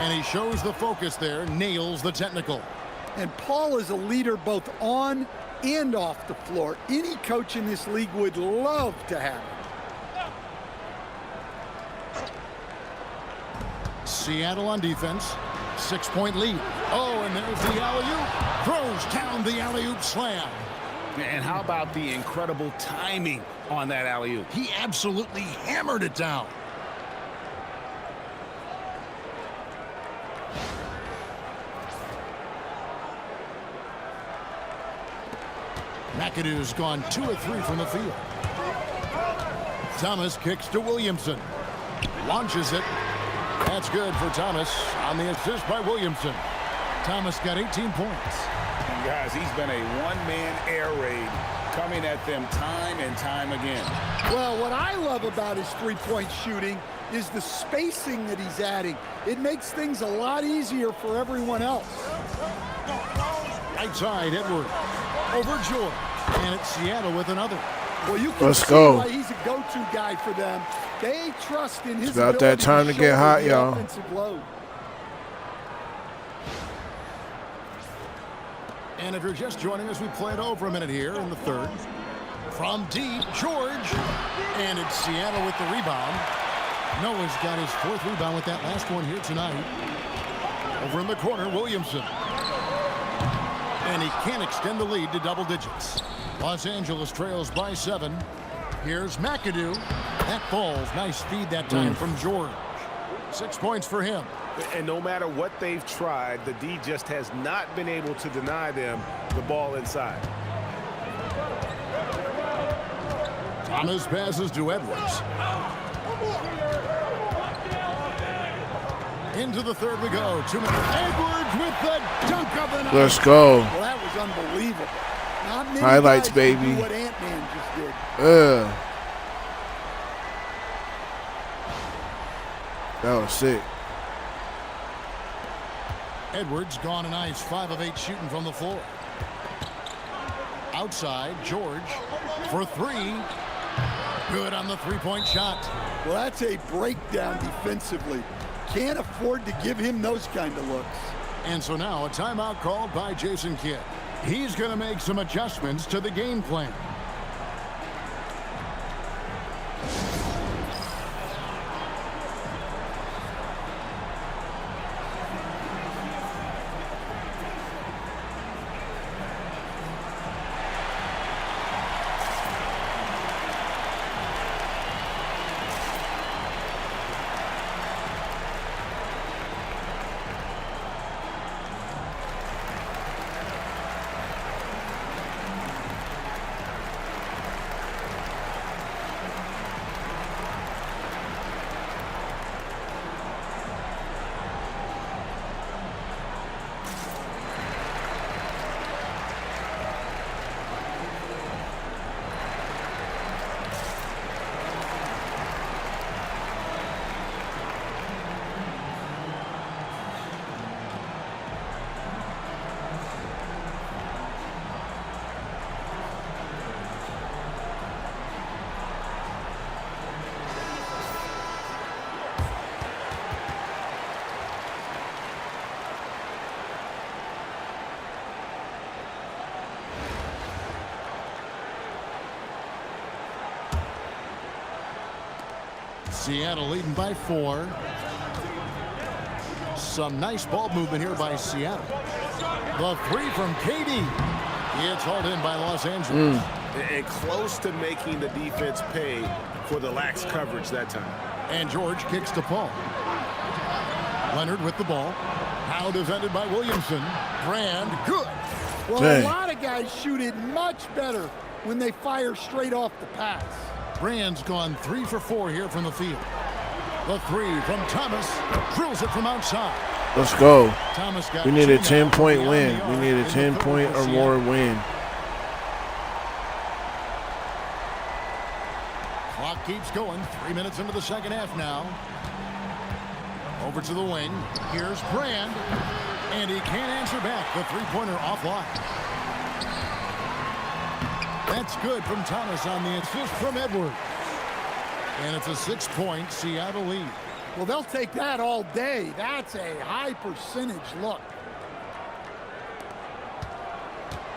And he shows the focus there, nails the technical. And Paul is a leader both on and off the floor. Any coach in this league would love to have him. Seattle on defense. 6-point lead. Oh, and there's the alley-oop. Throws down the alley-oop slam. And how about the incredible timing on that alley-oop? He absolutely hammered it down. McAdoo's gone 2 of 3 from the field. Thomas kicks to Williamson. Launches it. That's good for Thomas on the assist by Williamson. Thomas got 18 points. And guys, he's been a one-man air raid coming at them time and time again. Well, what I love about his three-point shooting is the spacing that he's adding. It makes things a lot easier for everyone else. Right side, Edwards. Over George. And it's Seattle with another. Well, you can Let's see go. why he's a go-to guy for them. They trust in his It's about that ability time to get shoulder hot, the y'all. offensive load. And if you're just joining us, we played over a minute here in the third. From deep, George. And it's Seattle with the rebound. Noah's got his 4th rebound with that last one here tonight. Over in the corner, Williamson. And he can't extend the lead to double digits. Los Angeles trails by 7. Here's McAdoo. That falls. Nice feed that time from George. 6 points for him. And no matter what they've tried, the D just has not been able to deny them the ball inside. Thomas passes to Edwards. Into the third we go. 2 minutes. Edwards with the dunk of the night. Let's go. Well, that was unbelievable. Not many Highlights, guys can baby. do what Ant-Man just did. That was sick. Edwards gone a nice 5 of 8 shooting from the floor. Outside, George for 3. Good on the 3-point shot. Well, that's a breakdown defensively. Can't afford to give him those kind of looks. And so now a timeout called by Jason Kidd. He's going to make some adjustments to the game plan. Seattle leading by 4. Some nice ball movement here by Seattle. The 3 from KD. It's hauled in by Los Angeles. And close to making the defense pay for the lax coverage that time. And George kicks to Paul. Leonard with the ball. Now defended by Williamson. Brand, good. Well, Dang. a lot of guys shoot it much better when they fire straight off the pass. Brand's gone 3 for 4 here from the field. The 3 from Thomas. Drills it from outside. Let's go. Thomas got We need a 2 now 10-point beyond win. the We arc need a in the third 10-point for or Seattle. more win. Clock keeps going. 3 minutes into the second half now. Over to the wing. Here's Brand. And he can't answer back. The 3-pointer offline. That's good from Thomas on the assist from Edwards. And it's a 6-point Seattle lead. Well, they'll take that all day. That's a high percentage look.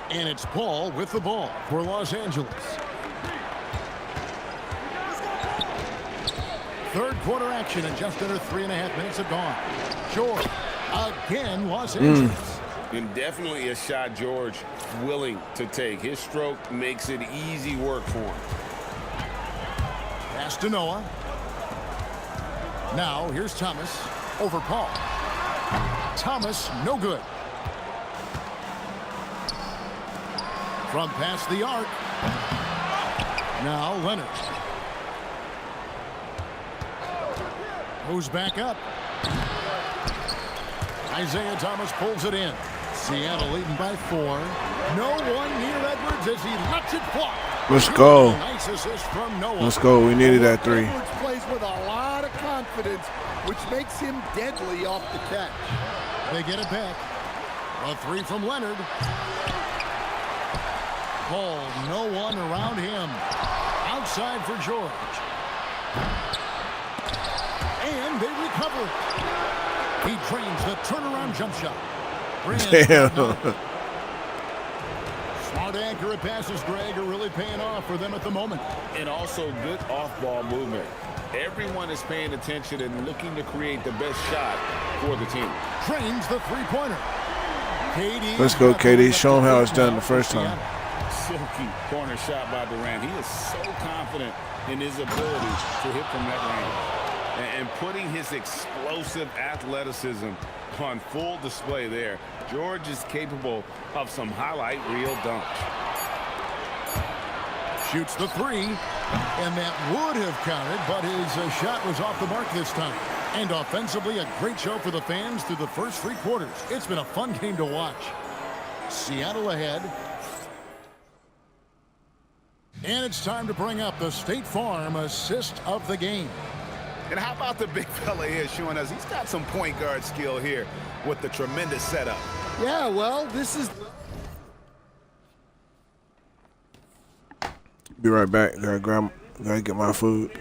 And it's Paul with the ball for Los Angeles. Third quarter action, and just under 3.5 minutes have gone. George, again, Los Angeles. And definitely a shot George willing to take. His stroke makes it easy work for him. Pass to Noah. Now, here's Thomas over Paul. Thomas, no good. From past the arc. Now, Leonard. Moves back up. Isaiah Thomas pulls it in. Seattle leading by 4. No one near Edwards as he lets it fly. Let's go. Nice assist from Noah. Let's go. We needed that 3. Edwards plays with a lot of confidence, which makes him deadly off the catch. They get it back. A 3 from Leonard. Paul, no one around him. Outside for George. And they recover. He trains the turnaround jump shot. Damn. Smart accurate passes, Greg, are really paying off for them at the moment. And also good off-ball movement. Everyone is paying attention and looking to create the best shot for the team. Trains the three-pointer. KD. Let's go, KD. Show him how it's done the first time. Silky corner shot by Durant. He is so confident in his ability to hit from that range. And putting his explosive athleticism on full display there. George is capable of some highlight reel dunks. Shoots the 3, and that would have counted, but his shot was off the mark this time. And offensively, a great show for the fans through the first 3 quarters. It's been a fun game to watch. Seattle ahead. And it's time to bring up the State Farm assist of the game. And how about the big fella here showing us he's got some point guard skill here with the tremendous setup. Yeah, well, this is... Be right back. Gotta get my food.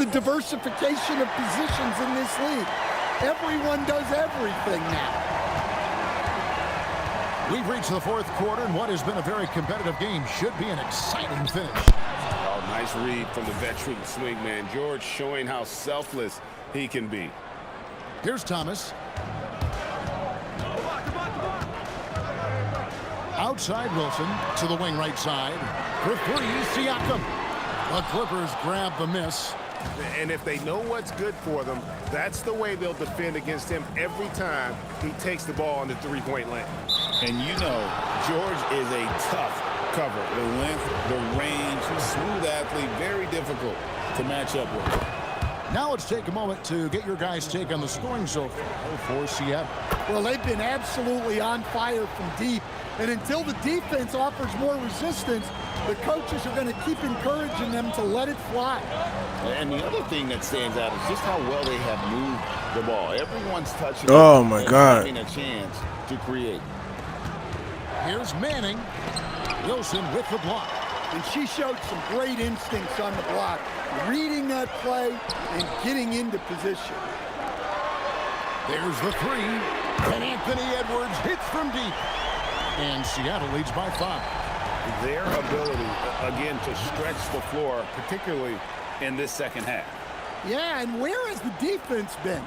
the diversification of positions in this league. Everyone does everything now. We've reached the fourth quarter, and what has been a very competitive game should be an exciting finish. Oh, nice read from the veteran swingman. George showing how selfless he can be. Here's Thomas. Outside Wilson to the wing right side. For three, Siakam. The Clippers grab the miss. And if they know what's good for them, that's the way they'll defend against him every time he takes the ball in the three-point lane. And you know, George is a tough cover. The length, the range, smooth athlete, very difficult to match up with. Now let's take a moment to get your guys' take on the scoring so far for Seattle. Well, they've been absolutely on fire from deep. And until the defense offers more resistance, the coaches are going to keep encouraging them to let it fly. And the other thing that stands out is just how well they have moved the ball. Everyone's touching Oh, it my and God. having a chance to create. Here's Manning. Wilson with the block. And she showed some great instincts on the block, reading that play and getting into position. There's the three. And Anthony Edwards hits from deep. And Seattle leads by 5. Their ability, again, to stretch the floor, particularly in this second half. Yeah, and where has the defense been?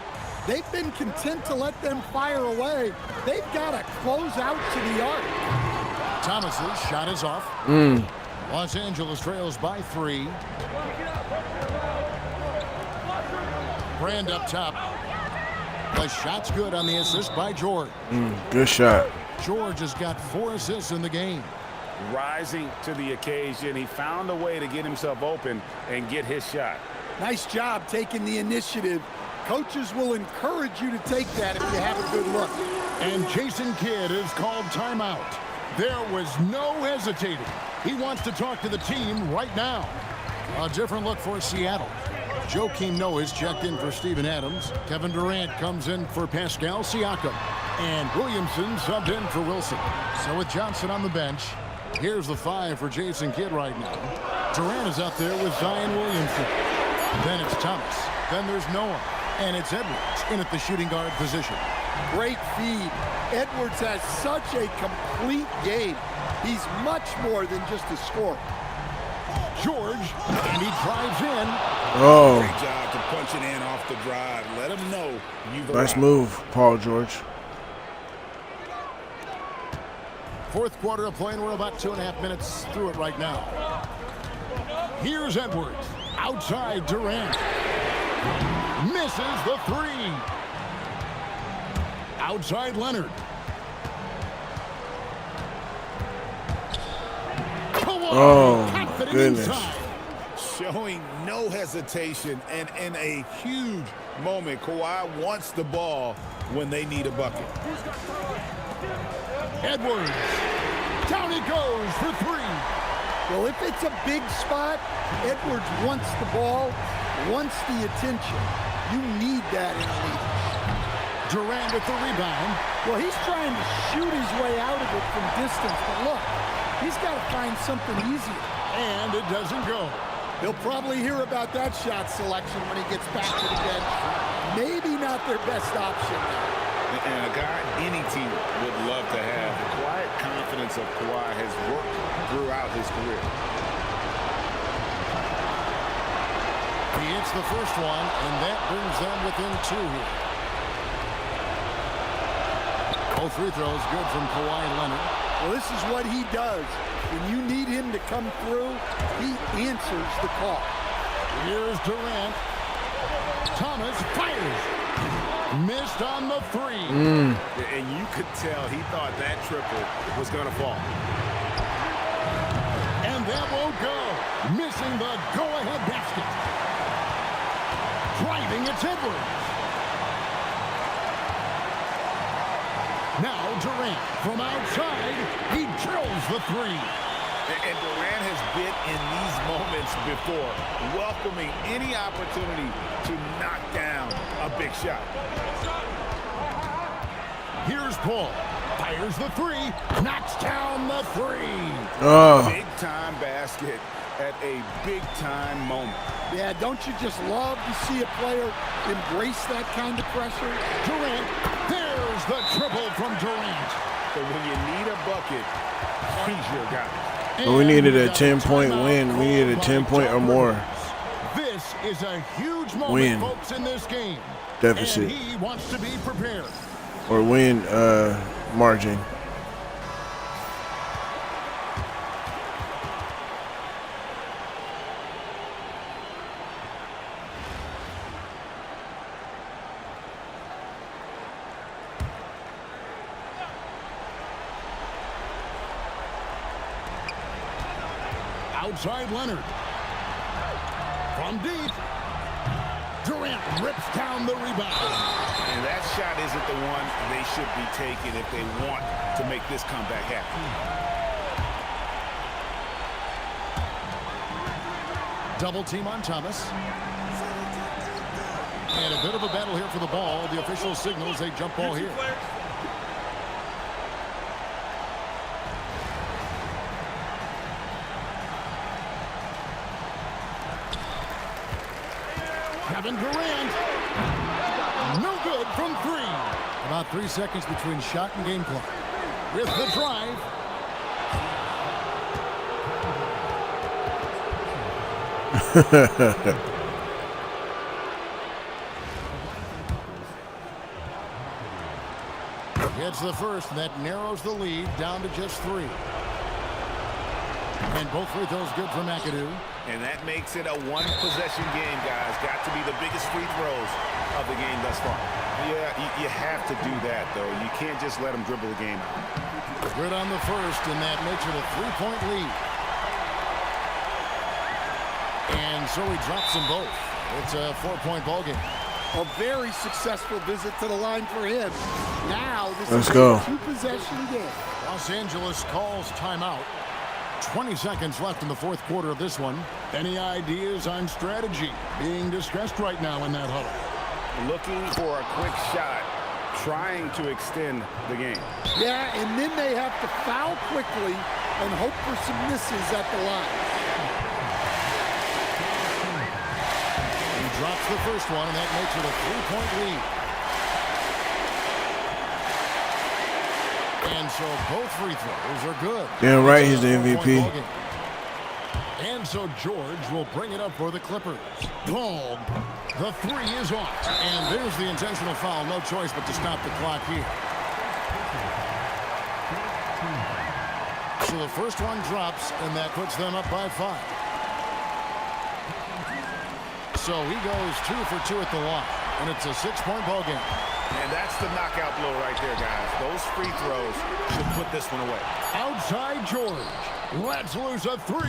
They've been content to let them fire away. They've got to close out to the arc. Thomas's shot is off. Los Angeles trails by 3. Brand up top. The shot's good on the assist by George. Good shot. George has got 4 assists in the game. Rising to the occasion, he found a way to get himself open and get his shot. Nice job taking the initiative. Coaches will encourage you to take that if you have a good look. And Jason Kidd is called timeout. There was no hesitating. He wants to talk to the team right now. A different look for Seattle. Joakim Noah is checked in for Steven Adams. Kevin Durant comes in for Pascal Siakam. And Williamson subbed in for Wilson. So with Johnson on the bench, here's the 5 for Jason Kidd right now. Durant is out there with Zion Williamson. Then it's Thomas. Then there's Noah. And it's Edwards in at the shooting guard position. Great feed. Edwards has such a complete game. He's much more than just a scorer. George, and he drives in. Oh, Great job to punch it in off the drive. Let him know you've nice arrived. move, Paul George. Fourth quarter of play, and we're about 2.5 minutes through it right now. Here's Edwards. Outside Durant. Misses the 3. Outside Leonard. Oh, my Confident goodness. inside. Showing no hesitation, and in a huge moment, Kawhi wants the ball when they need a bucket. Edwards. Down he goes for 3. Well, if it's a big spot, Edwards wants the ball, wants the attention. You need that in a league. Durant with the rebound. Well, he's trying to shoot his way out of it from distance, but look, he's got to find something easier. And it doesn't go. He'll probably hear about that shot selection when he gets back to the bench. Maybe not their best option now. And a guy any team would love to have. The quiet confidence of Kawhi has worked throughout his career. He hits the first one, and that brings them within 2 here. Both free throws good from Kawhi Leonard. Well, this is what he does. When you need him to come through, he answers the call. Here's Durant. Thomas fires. Missed on the 3. And you could tell he thought that triple was going to fall. And that won't go. Missing the go-ahead basket. Driving, it's Edwards. Now Durant from outside. He drills the 3. And Durant has been in these moments before, welcoming any opportunity to knock down a big shot. Here's Paul. Fires the 3. Knocks down the 3. Oh, Big time basket at a big time moment. Yeah, don't you just love to see a player embrace that kind of pressure? Durant, there's the triple from Durant. So when you need a bucket, he's your guy. But we needed a 10-point win. We needed a 10-point or more. This is a huge moment, Win. folks, in this game. Deficit. And he wants to be prepared. Or win margin. Outside Leonard. From deep. Durant rips down the rebound. And that shot isn't the one they should be taking if they want to make this comeback happen. Double team on Thomas. And a bit of a battle here for the ball. The official signals a jump ball here. Kevin Durant. No good from three. About 3 seconds between shot and game clock. With the drive. Hits the first, and that narrows the lead down to just 3. And both free throws good for McAdoo. And that makes it a one-possession game, guys. Got to be the biggest free throws of the game thus far. Yeah, you have to do that, though. You can't just let them dribble the game out. Good on the first, and that makes it a 3-point lead. And so he drops them both. It's a 4-point ball game. A very successful visit to the line for him. Now this Let's is go. a 2-possession game. Los Angeles calls timeout. 20 seconds left in the fourth quarter of this one. Any ideas on strategy being discussed right now in that huddle? Looking for a quick shot, trying to extend the game. Yeah, and then they have to foul quickly and hope for some misses at the line. He drops the first one, and that makes it a 3-point lead. And so both free throws are good. Damn right he's the MVP. And so George will bring it up for the Clippers. Paul, the 3 is off. And there's the intentional foul. No choice but to stop the clock here. So the first one drops, and that puts them up by 5. So he goes 2 for 2 at the line. And it's a 6-point ball game. And that's the knockout blow right there, guys. Those free throws should put this one away. Outside George. Let's lose a 3.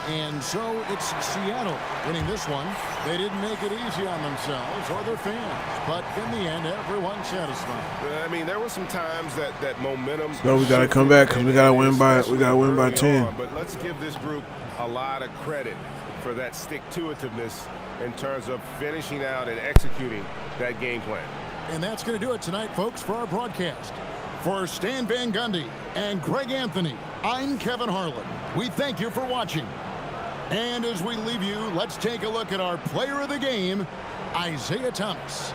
And so it's Seattle winning this one. They didn't make it easy on themselves or their fans. But in the end, everyone's satisfied. I mean, there were some times that momentum. So we gotta come back because we gotta win by 10. But let's give this group a lot of credit for that stick-to-itiveness in terms of finishing out and executing that game plan. And that's going to do it tonight, folks, for our broadcast. For Stan Van Gundy and Greg Anthony, I'm Kevin Harlan. We thank you for watching. And as we leave you, let's take a look at our player of the game, Isaiah Thomas.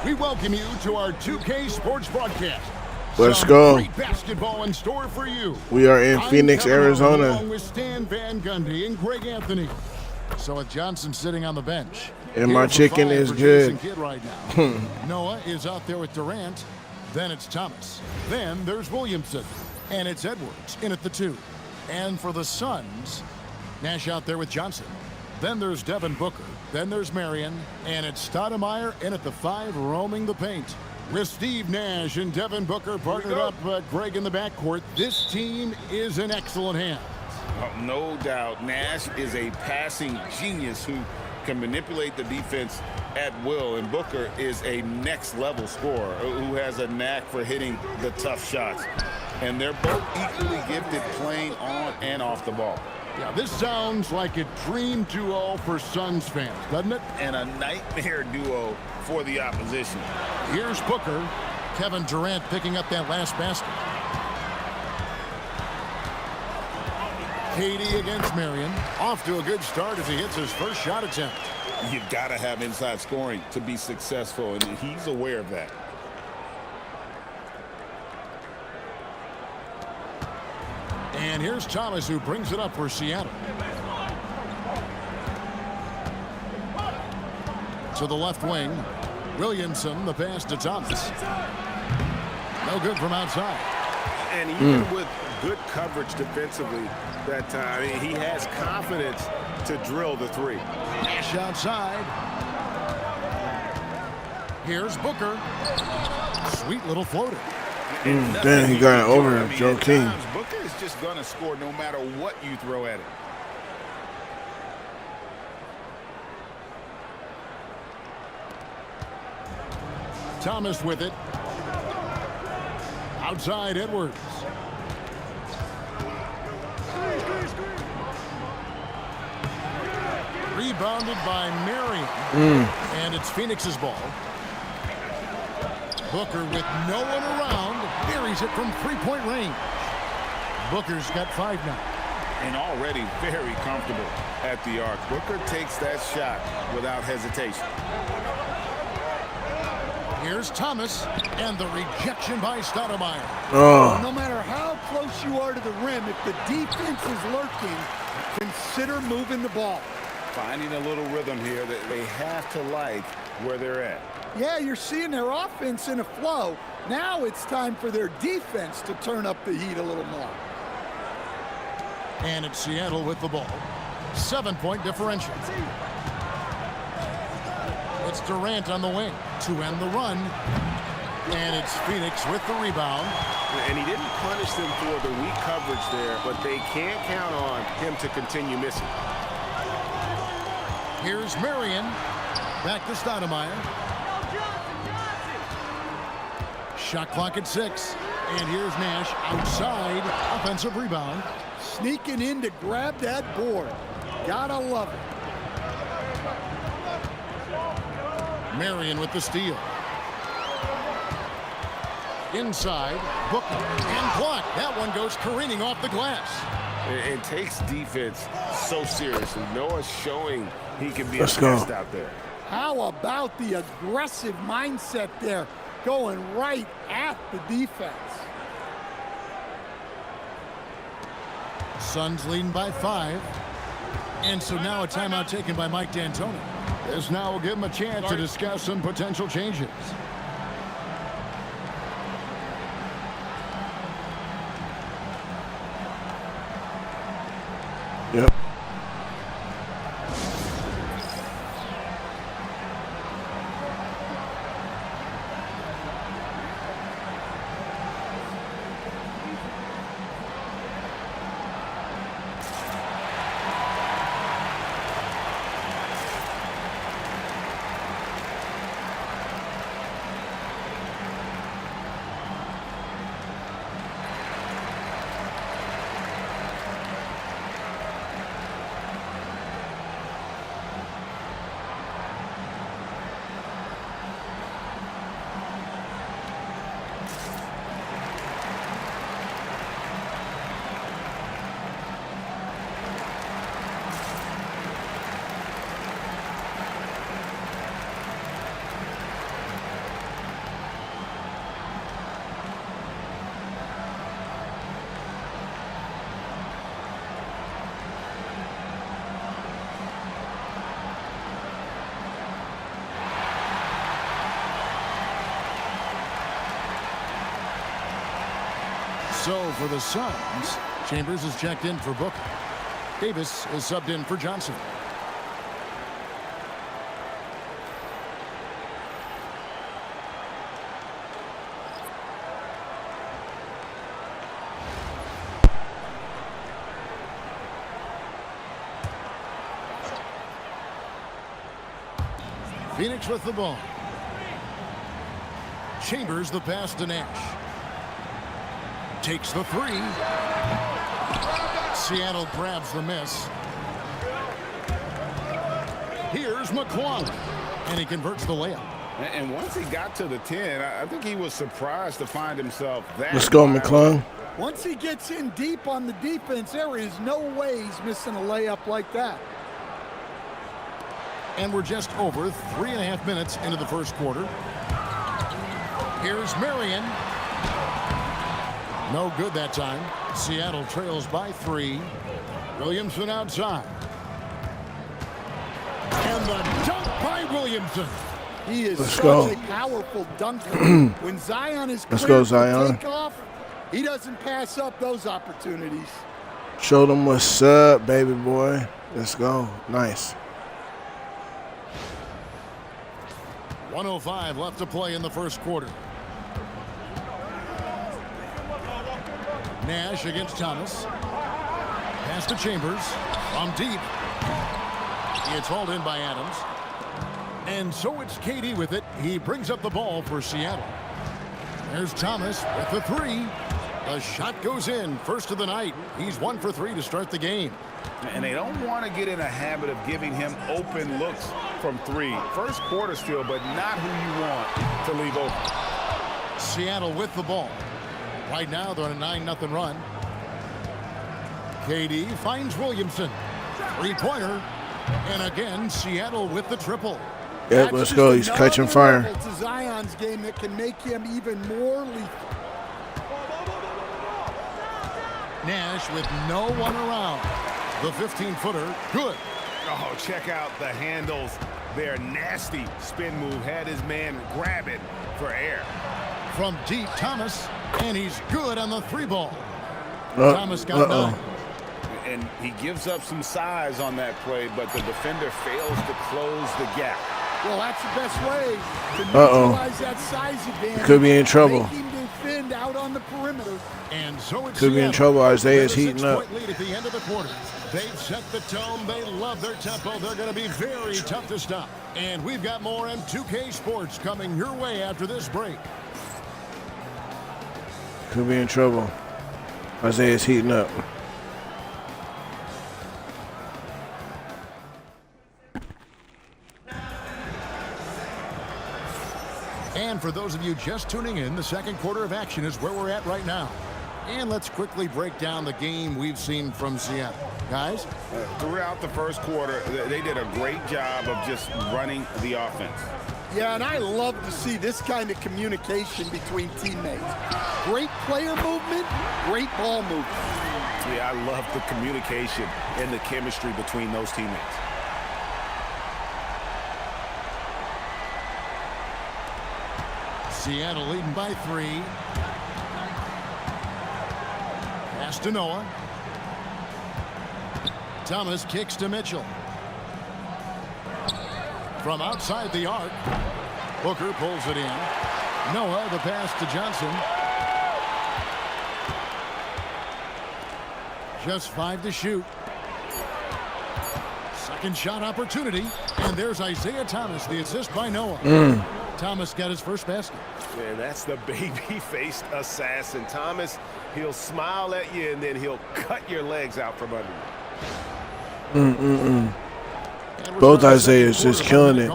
We welcome you to our 2K Sports broadcast. Let's Some go. Great basketball in store for you. We are in I'm Phoenix, Kevin Harlan, Arizona. along with Stan Van Gundy and Greg Anthony. So with Johnson sitting on the bench. And my here's the chicken five is for good. Jason Kidd right now. Noah is out there with Durant. Then it's Thomas. Then there's Williamson. And it's Edwards in at the 2. And for the Suns, Nash out there with Johnson. Then there's Devin Booker. Then there's Marion. And it's Stoudemire in at the 5, roaming the paint. With Steve Nash and Devin Booker partnered up, Greg in the backcourt. This team is in excellent hands. Oh, no doubt. Nash is a passing genius who can manipulate the defense at will, and Booker is a next-level scorer who has a knack for hitting the tough shots. And they're both equally gifted playing on and off the ball. Yeah, this sounds like a dream duo for Suns fans, doesn't it? And a nightmare duo for the opposition. Here's Booker. Kevin Durant picking up that last basket. Katie against Marion. Off to a good start as he hits his first shot attempt. You've got to have inside scoring to be successful, and he's aware of that. And here's Thomas, who brings it up for Seattle. To the left wing. Williamson, the pass to Thomas. No good from outside. And even with good coverage defensively that time, he has confidence to drill the 3. Nash outside. Here's Booker. Sweet little floater. Then he got it over Joe King. Booker is just going to score no matter what you throw at him. Thomas with it. Outside Edwards. Rebounded by Marion. And it's Phoenix's ball. Booker with no one around. Buries it from 3-point range. Booker's got 5 now. And already very comfortable at the arc. Booker takes that shot without hesitation. Here's Thomas, and the rejection by Stoudemire. Oh, No matter how close you are to the rim, if the defense is lurking, consider moving the ball. Finding a little rhythm here that they have to like where they're at. Yeah, you're seeing their offense in a flow. Now it's time for their defense to turn up the heat a little more. And it's Seattle with the ball. 7-point differential. It's Durant on the wing to end the run. And it's Phoenix with the rebound. And he didn't punish them for the weak coverage there, but they can't count on him to continue missing. Here's Marion. Back to Stoudemire. Shot clock at 6. And here's Nash outside. Offensive rebound. Sneaking in to grab that board. Gotta love it. Marion with the steal. Inside, Booker, and blocked. That one goes careening off the glass. It takes defense so seriously. Noah's showing he can be a Let's go. pest out there. How about the aggressive mindset there, going right at the defense? Suns leading by 5. And so now a timeout taken by Mike D'Antoni. This now will give him a chance to discuss some potential changes. yep. So for the Suns, Chambers is checked in for Booker. Davis is subbed in for Johnson. Phoenix with the ball. Chambers the pass to Nash. Takes the three. Seattle grabs the miss. Here's McClung. And he converts the layup. And once he got to the 10, I think he was surprised to find himself that. Let's go, McClung. Once he gets in deep on the defense, there is no way he's missing a layup like that. And we're just over 3.5 minutes into the first quarter. Here's Marion. No good that time. Seattle trails by 3. Williamson outside. And the dunk by Williamson. He is Let's such go. a powerful dunker. When Zion is Let's clear go, Zion. for takeoff, he doesn't pass up those opportunities. Show them what's up, baby boy. Let's go. Nice. 1:05 left to play in the first quarter. Nash against Thomas. Pass to Chambers. From deep. It's hauled in by Adams. And so it's KD with it. He brings up the ball for Seattle. There's Thomas with the three. The shot goes in. First of the night. He's 1 for 3 to start the game. And they don't want to get in a habit of giving him open looks from 3. First quarter still, but not who you want to leave open. Seattle with the ball. Right now they're on a 9-0 run. KD finds Williamson. Three-pointer. And again, Seattle with the triple. Yep, let's go. He's catching fire. To Zion's game that can make him even more lethal. Nash with no one around. The 15-footer, good. Oh, check out the handles. Their nasty spin move had his man grab it for air. From deep, Thomas, and he's good on the 3-ball. Thomas got 9. And he gives up some size on that play, but the defender fails to close the gap. Well, that's the best way to neutralize that size advantage. Could be in trouble. Make him defend out on the perimeter. And so it's Could be in trouble. Isaiah's heating up. Lead at the end of the quarter. They've set the tone. They love their tempo. They're going to be very tough to stop. And we've got more M2K Sports coming your way after this break. Could be in trouble. Isaiah's heating up. And for those of you just tuning in, the second quarter of action is where we're at right now. And let's quickly break down the game we've seen from Seattle. Guys? Throughout the first quarter, they did a great job of just running the offense. Yeah, and I love to see this kind of communication between teammates. Great player movement, great ball movement. Yeah, I love the communication and the chemistry between those teammates. Seattle leading by 3. Pass to Noah. Thomas kicks to Mitchell. From outside the arc, Booker pulls it in. Noah, the pass to Johnson. Just 5 to shoot. Second shot opportunity. And there's Isaiah Thomas, the assist by Noah. Thomas got his first basket. Man, that's the baby-faced assassin. Thomas, he'll smile at you, and then he'll cut your legs out from under you. Both Isaiahs just killing it.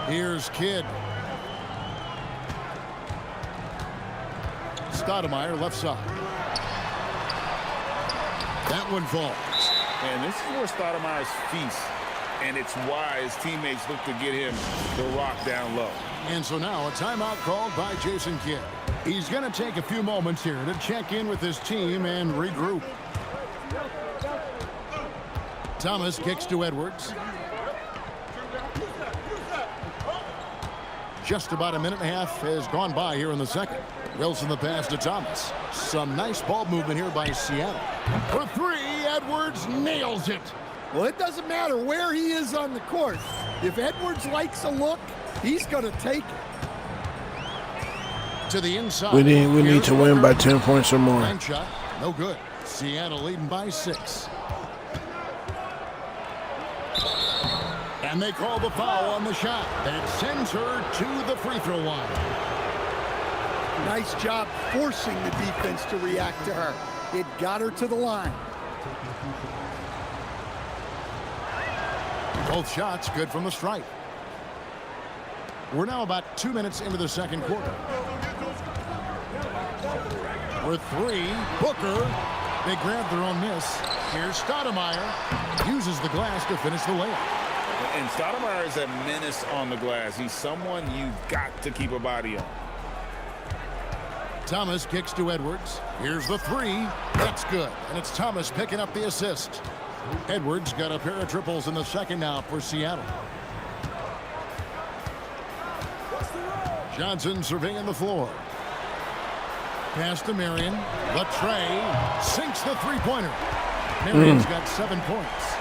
Here's Kidd. Stoudemire left side. That one falls. And this is where Stoudemire's feast. And it's why his teammates look to get him the rock down low. And so now a timeout called by Jason Kidd. He's going to take a few moments here to check in with his team and regroup. Thomas kicks to Edwards. Just about a minute and a half has gone by here in the second. Wilson the pass to Thomas. Some nice ball movement here by Seattle. For three, Edwards nails it. Well, it doesn't matter where he is on the court. If Edwards likes a look, he's going to take it. To the inside. We need to win by 10 points or more. Bank shot, no good. Seattle leading by 6. And they call the foul on the shot. That sends her to the free throw line. Nice job forcing the defense to react to her. It got her to the line. Both shots good from the stripe. We're now about 2 minutes into the second quarter. For three, Booker. They grab their own miss. Here's Stoudemire. Uses the glass to finish the layup. And Stoudemire is a menace on the glass. He's someone you've got to keep a body on. Thomas kicks to Edwards. Here's the three. That's good. And it's Thomas picking up the assist. Edwards got a pair of triples in the second now for Seattle. Johnson surveying the floor. Pass to Marion. Latrey sinks the three-pointer. Marion's got 7 points.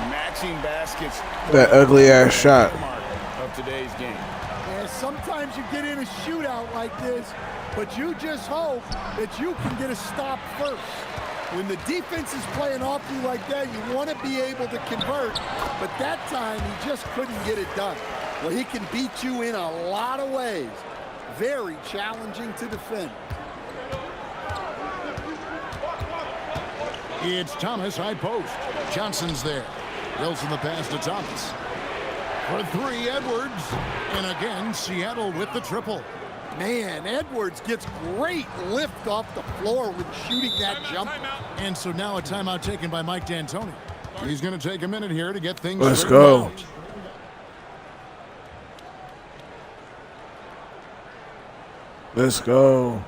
Matching baskets. That ugly ass shot. Of today's game. And sometimes you get in a shootout like this, but you just hope that you can get a stop first. When the defense is playing off you like that, you want to be able to convert, but that time he just couldn't get it done. Well, he can beat you in a lot of ways. Very challenging to defend. It's Thomas, high post. Johnson's there. Wilson the pass to Thomas. For three, Edwards. And again, Seattle with the triple. Man, Edwards gets great lift off the floor when shooting that jumper. And so now a timeout taken by Mike D'Antoni. He's going to take a minute here to get things Let's go. out. Let's go.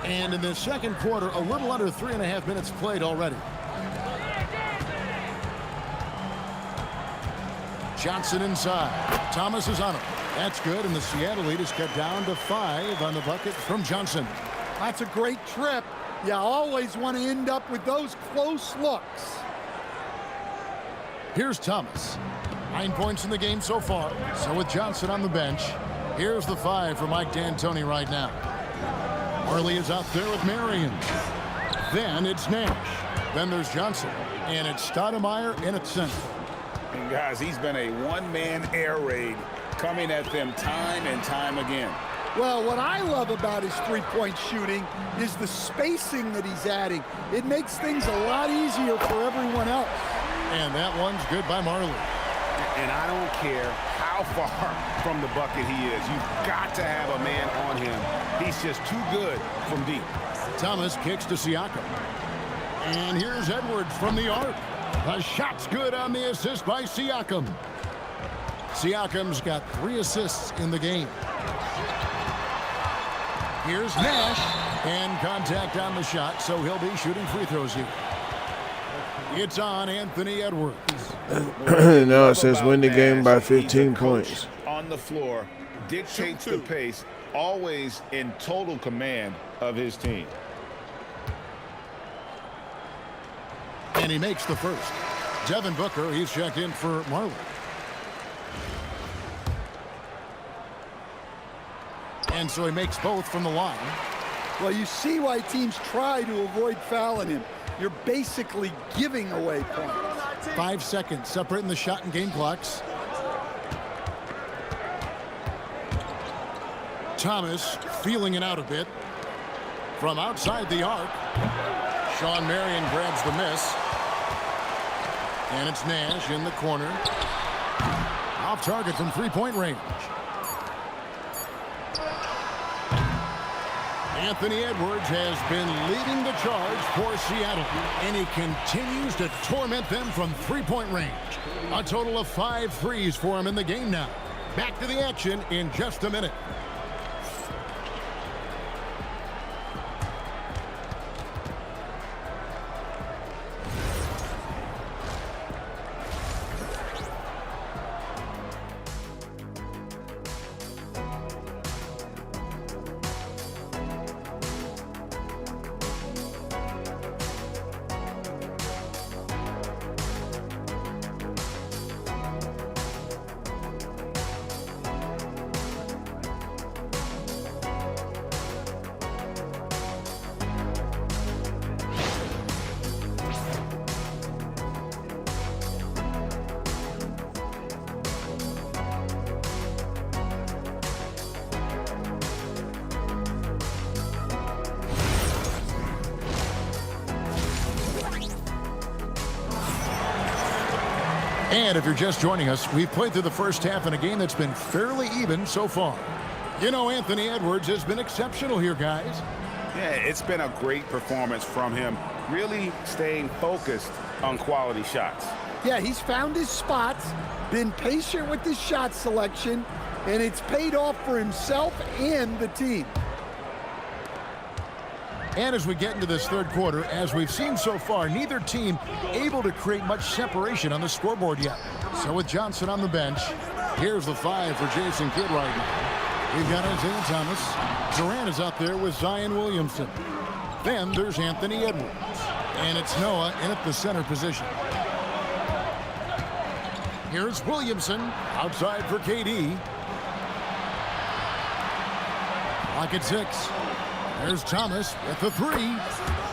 And in the second quarter, a little under 3.5 minutes played already. Johnson inside. Thomas is on him. That's good, and the Seattle lead is cut down to 5 on the bucket from Johnson. That's a great trip. You always want to end up with those close looks. Here's Thomas. 9 points in the game so far. So with Johnson on the bench, here's the 5 for Mike D'Antoni right now. Marley is out there with Marion. Then it's Nash. Then there's Johnson. And it's Stoudemire in at center. And guys, he's been a one-man air raid coming at them time and time again. Well, what I love about his three-point shooting is the spacing that he's adding. It makes things a lot easier for everyone else. And that one's good by Marley. And I don't care how far from the bucket he is. You've got to have a man on him. He's just too good from deep. Thomas kicks to Siakam. And here's Edwards from the arc. The shot's good on the assist by Siakam. Siakam's got 3 assists in the game. Here's Nash. And contact on the shot, so he'll be shooting free throws here. It's on Anthony Edwards. Now it says win the game by 15 points. On the floor, dictates the pace, always in total command of his team. And he makes the first. Devin Booker, he's checked in for Marley. And so he makes both from the line. Well, you see why teams try to avoid fouling him. You're basically giving away points. 5 seconds separating the shot and game clocks. Thomas feeling it out a bit. From outside the arc, Sean Marion grabs the miss. And it's Nash in the corner. Off target from three-point range. Anthony Edwards has been leading the charge for Seattle, and he continues to torment them from three-point range. A total of 5 threes for him in the game now. Back to the action in just a minute. And if you're just joining us, we've played through the first half in a game that's been fairly even so far. You know, Anthony Edwards has been exceptional here, guys. Yeah, it's been a great performance from him, really staying focused on quality shots. Yeah, he's found his spots, been patient with his shot selection, and it's paid off for himself and the team. And as we get into this third quarter, as we've seen so far, neither team able to create much separation on the scoreboard yet. So with Johnson on the bench, here's the 5 for Jason Kidd right now. We've got Isaiah Thomas. Durant is out there with Zion Williamson. Then there's Anthony Edwards. And it's Noah in at the center position. Here's Williamson outside for KD. Clock at 6. There's Thomas with the 3.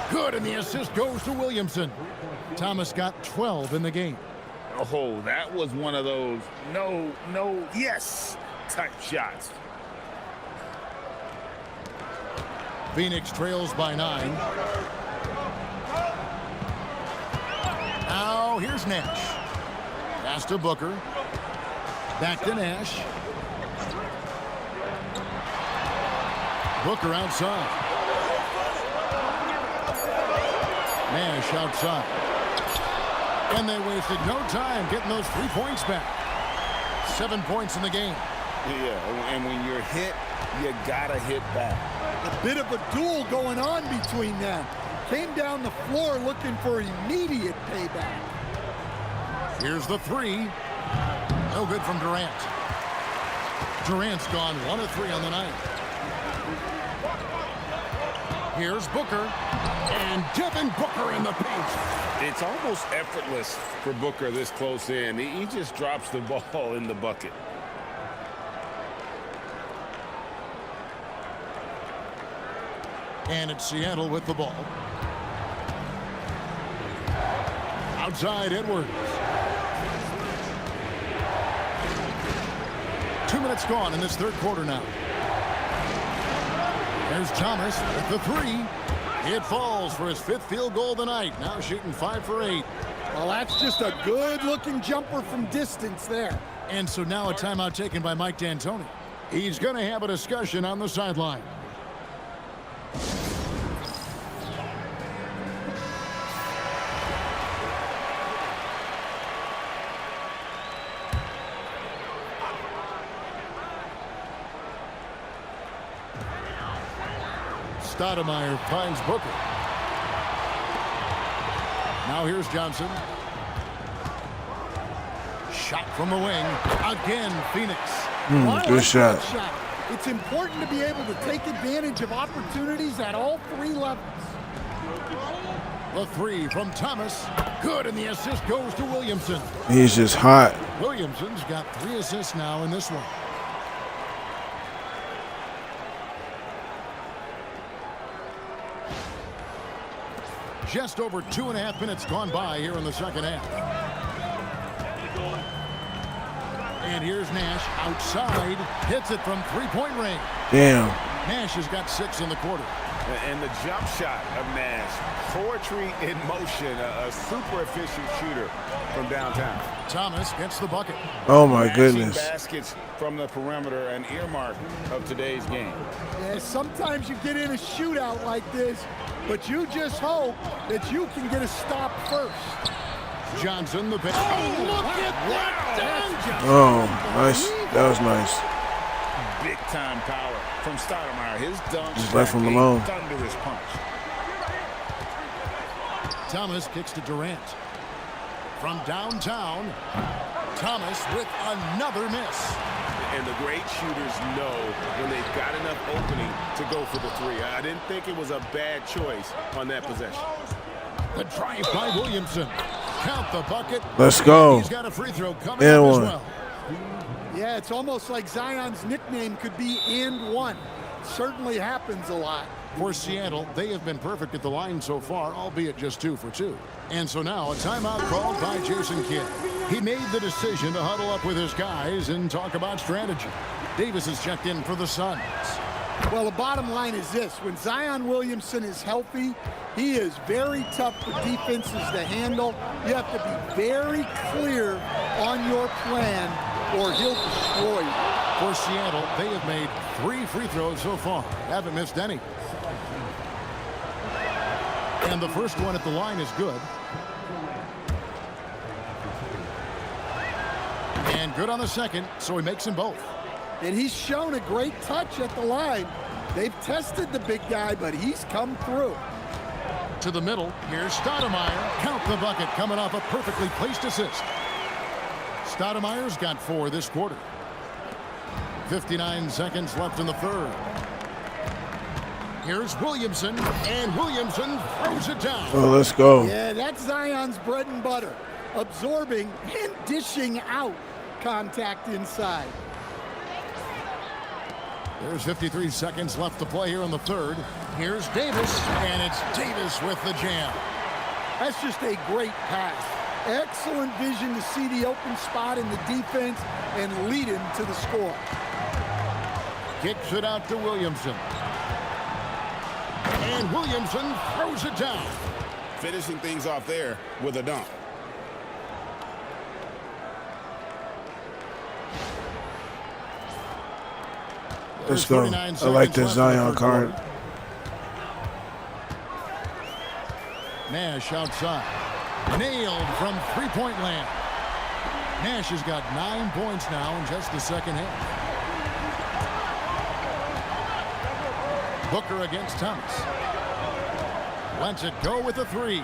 Good, and the assist goes to Williamson. Thomas got 12 in the game. Oh, that was one of those no, yes type shots. Phoenix trails by 9. Now here's Nash. Pass to Booker. Back to Nash. Booker outside. Nash outside. And they wasted no time getting those 3 points back. 7 points in the game. Yeah, and when you're hit, you gotta hit back. A bit of a duel going on between them. Came down the floor looking for immediate payback. Here's the 3. No good from Durant. Durant's gone 1 of 3 on the night. Here's Booker, and Devin Booker in the paint. It's almost effortless for Booker this close in. He just drops the ball in the bucket. And it's Seattle with the ball. Outside Edwards. 2 minutes gone in this third quarter now. There's Thomas with the 3. It falls for his 5th field goal of the night. Now shooting 5 for 8. Well, that's just a good-looking jumper from distance there. And so now a timeout taken by Mike D'Antoni. He's going to have a discussion on the sideline. Stoudemire finds Booker. Now here's Johnson. Shot from the wing. Again, Phoenix. Good shot. It's important to be able to take advantage of opportunities at all three levels. The three from Thomas. Good, and the assist goes to Williamson. He's just hot. Williamson's got 3 assists now in this one. Just over 2.5 minutes gone by here in the second half. And here's Nash outside. Hits it from three-point range. Damn. Nash has got 6 in the quarter. And the jump shot of Nash, poetry in motion, a super efficient shooter from downtown. Thomas gets the bucket. Oh my Mashing goodness. baskets from the perimeter, an earmark of today's game. Yeah, sometimes you get in a shootout like this, but you just hope that you can get a stop first. Johnson, the bench. Oh, look at that! Oh, nice. That was nice. Big time power from Stoudemire. His dunk Just left him alone. thunderous punch. Thomas kicks to Durant. From downtown, Thomas with another miss. And the great shooters know when they've got enough opening to go for the three. I didn't think it was a bad choice on that possession. The drive by Williamson. Count the bucket. Let's go. He's got a free throw coming And up as one. well. Yeah, it's almost like Zion's nickname could be "and one." Certainly happens a lot. For Seattle, they have been perfect at the line so far, albeit just 2 for 2. And so now a timeout called by Jason Kidd. He made the decision to huddle up with his guys and talk about strategy. Davis is checked in for the Suns. Well, the bottom line is this. When Zion Williamson is healthy, he is very tough for defenses to handle. You have to be very clear on your plan or he'll destroy you. For Seattle, they have made 3 free throws so far. Haven't missed any. And the first one at the line is good. And good on the second, so he makes them both. And he's shown a great touch at the line. They've tested the big guy, but he's come through. To the middle, here's Stoudemire. Count the bucket coming off a perfectly placed assist. Stoudemire's got 4 this quarter. 59 seconds left in the third. Here's Williamson, and Williamson throws it down. Oh, let's go. Yeah, that's Zion's bread and butter. Absorbing and dishing out contact inside. There's 53 seconds left to play here in the third. Here's Davis, and it's Davis with the jam. That's just a great pass. Excellent vision to see the open spot in the defense and lead him to the score. Kicks it out to Williamson. And Williamson throws it down. Finishing things off there with a dunk. Let's go. I like this Zion card. Nash outside. Nailed from three-point land. Nash has got 9 points now in just the second half. Booker against Thomas. Lets it go with a 3.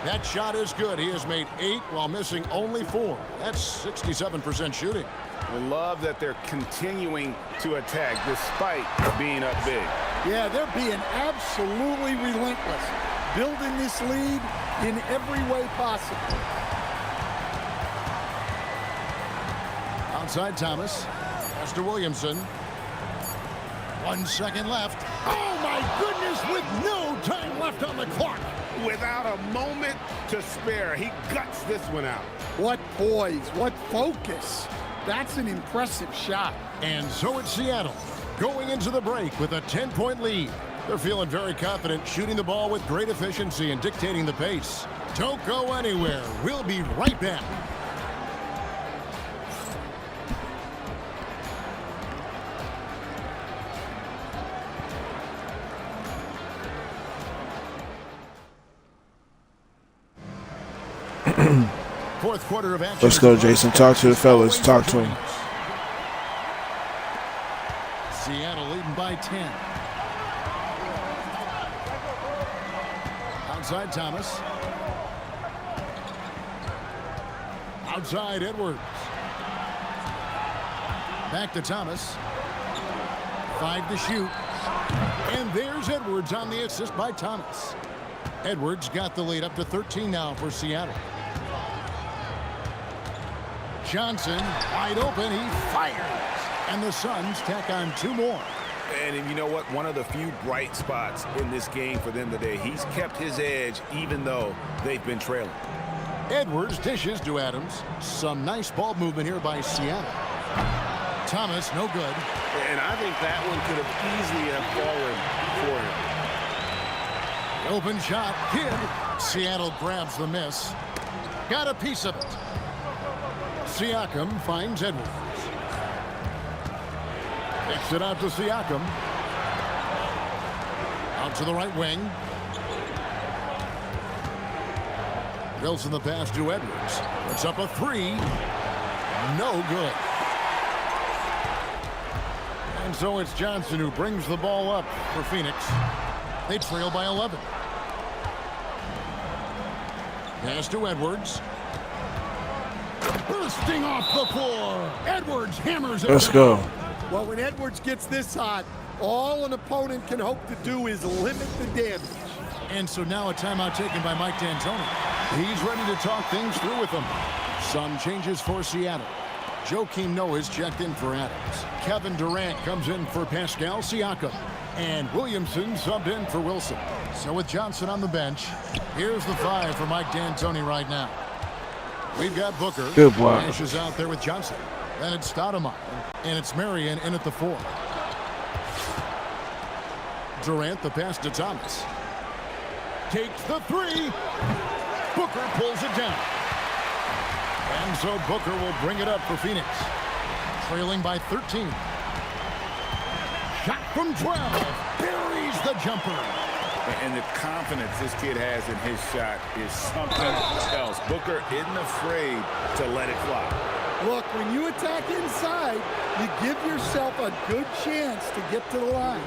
That shot is good. He has made 8 while missing only 4. That's 67% shooting. I love that they're continuing to attack despite being up big. Yeah, they're being absolutely relentless. Building this lead in every way possible. Outside Thomas. Pass to Williamson. 1 second left. Oh, my goodness, with no time left on the clock. Without a moment to spare, he guts this one out. What poise, what focus. That's an impressive shot. And so it's Seattle going into the break with a 10-point lead. They're feeling very confident, shooting the ball with great efficiency and dictating the pace. Don't go anywhere. We'll be right back. Fourth quarter of action. Let's go, Jason. Talk to the fellas. Talk to them. Seattle leading by 10. outside Thomas. Outside Edwards. Back to Thomas. 5 to shoot. And there's Edwards on the assist by Thomas. Edwards got the lead up to 13 now for Seattle. Johnson wide open. He fires. And the Suns tack on 2 more. And you know what? One of the few bright spots in this game for them today. He's kept his edge even though they've been trailing. Edwards dishes to Adams. Some nice ball movement here by Seattle. Thomas, no good. And I think that one could have easily have fallen for him. Open shot. Kidd. Seattle grabs the miss. Got a piece of it. Siakam finds Edwards. Kicks it out to Siakam. Out to the right wing. Wilson the pass to Edwards. Puts up a 3. No good. And so it's Johnson who brings the ball up for Phoenix. They trail by 11. Pass to Edwards. Bursting off the floor. Edwards hammers it. Let's go. Well, when Edwards gets this hot, all an opponent can hope to do is limit the damage. And so now a timeout taken by Mike D'Antoni. He's ready to talk things through with them. Some changes for Seattle. Joakim Noah's checked in for Adams. Kevin Durant comes in for Pascal Siakam. And Williamson subbed in for Wilson. So with Johnson on the bench, here's the 5 for Mike D'Antoni right now. We've got Booker. Good block. Nash is out there with Johnson. Then it's Stoudemire. And it's Marion in at the 4. Durant the pass to Thomas. Takes the 3. Booker pulls it down. And so Booker will bring it up for Phoenix. Trailing by 13. Shot from 12. Buries the jumper. And the confidence this kid has in his shot is something else. Booker isn't afraid to let it fly. Look, when you attack inside, you give yourself a good chance to get to the line.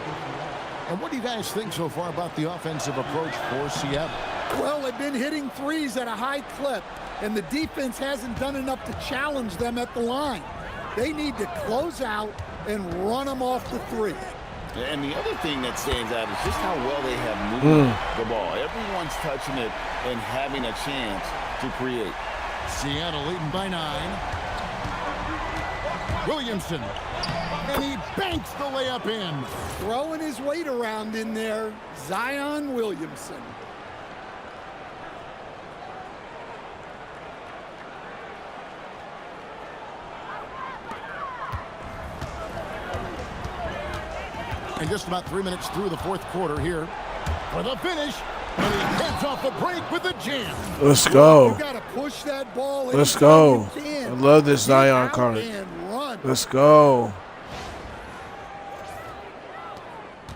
And what do you guys think so far about the offensive approach for Seattle? Well, they've been hitting threes at a high clip, and the defense hasn't done enough to challenge them at the line. They need to close out and run them off the 3. And the other thing that stands out is just how well they have moved the ball. Everyone's touching it and having a chance to create. Seattle leading by 9. Williamson. And he banks the layup in. Throwing his weight around in there, Zion Williamson. And just about 3 minutes through the 4th quarter here for the finish. And he gets off the break with a jam. Let's go. You got to push that ball. Let's go. You can. I love this Zion card. Run. Let's go.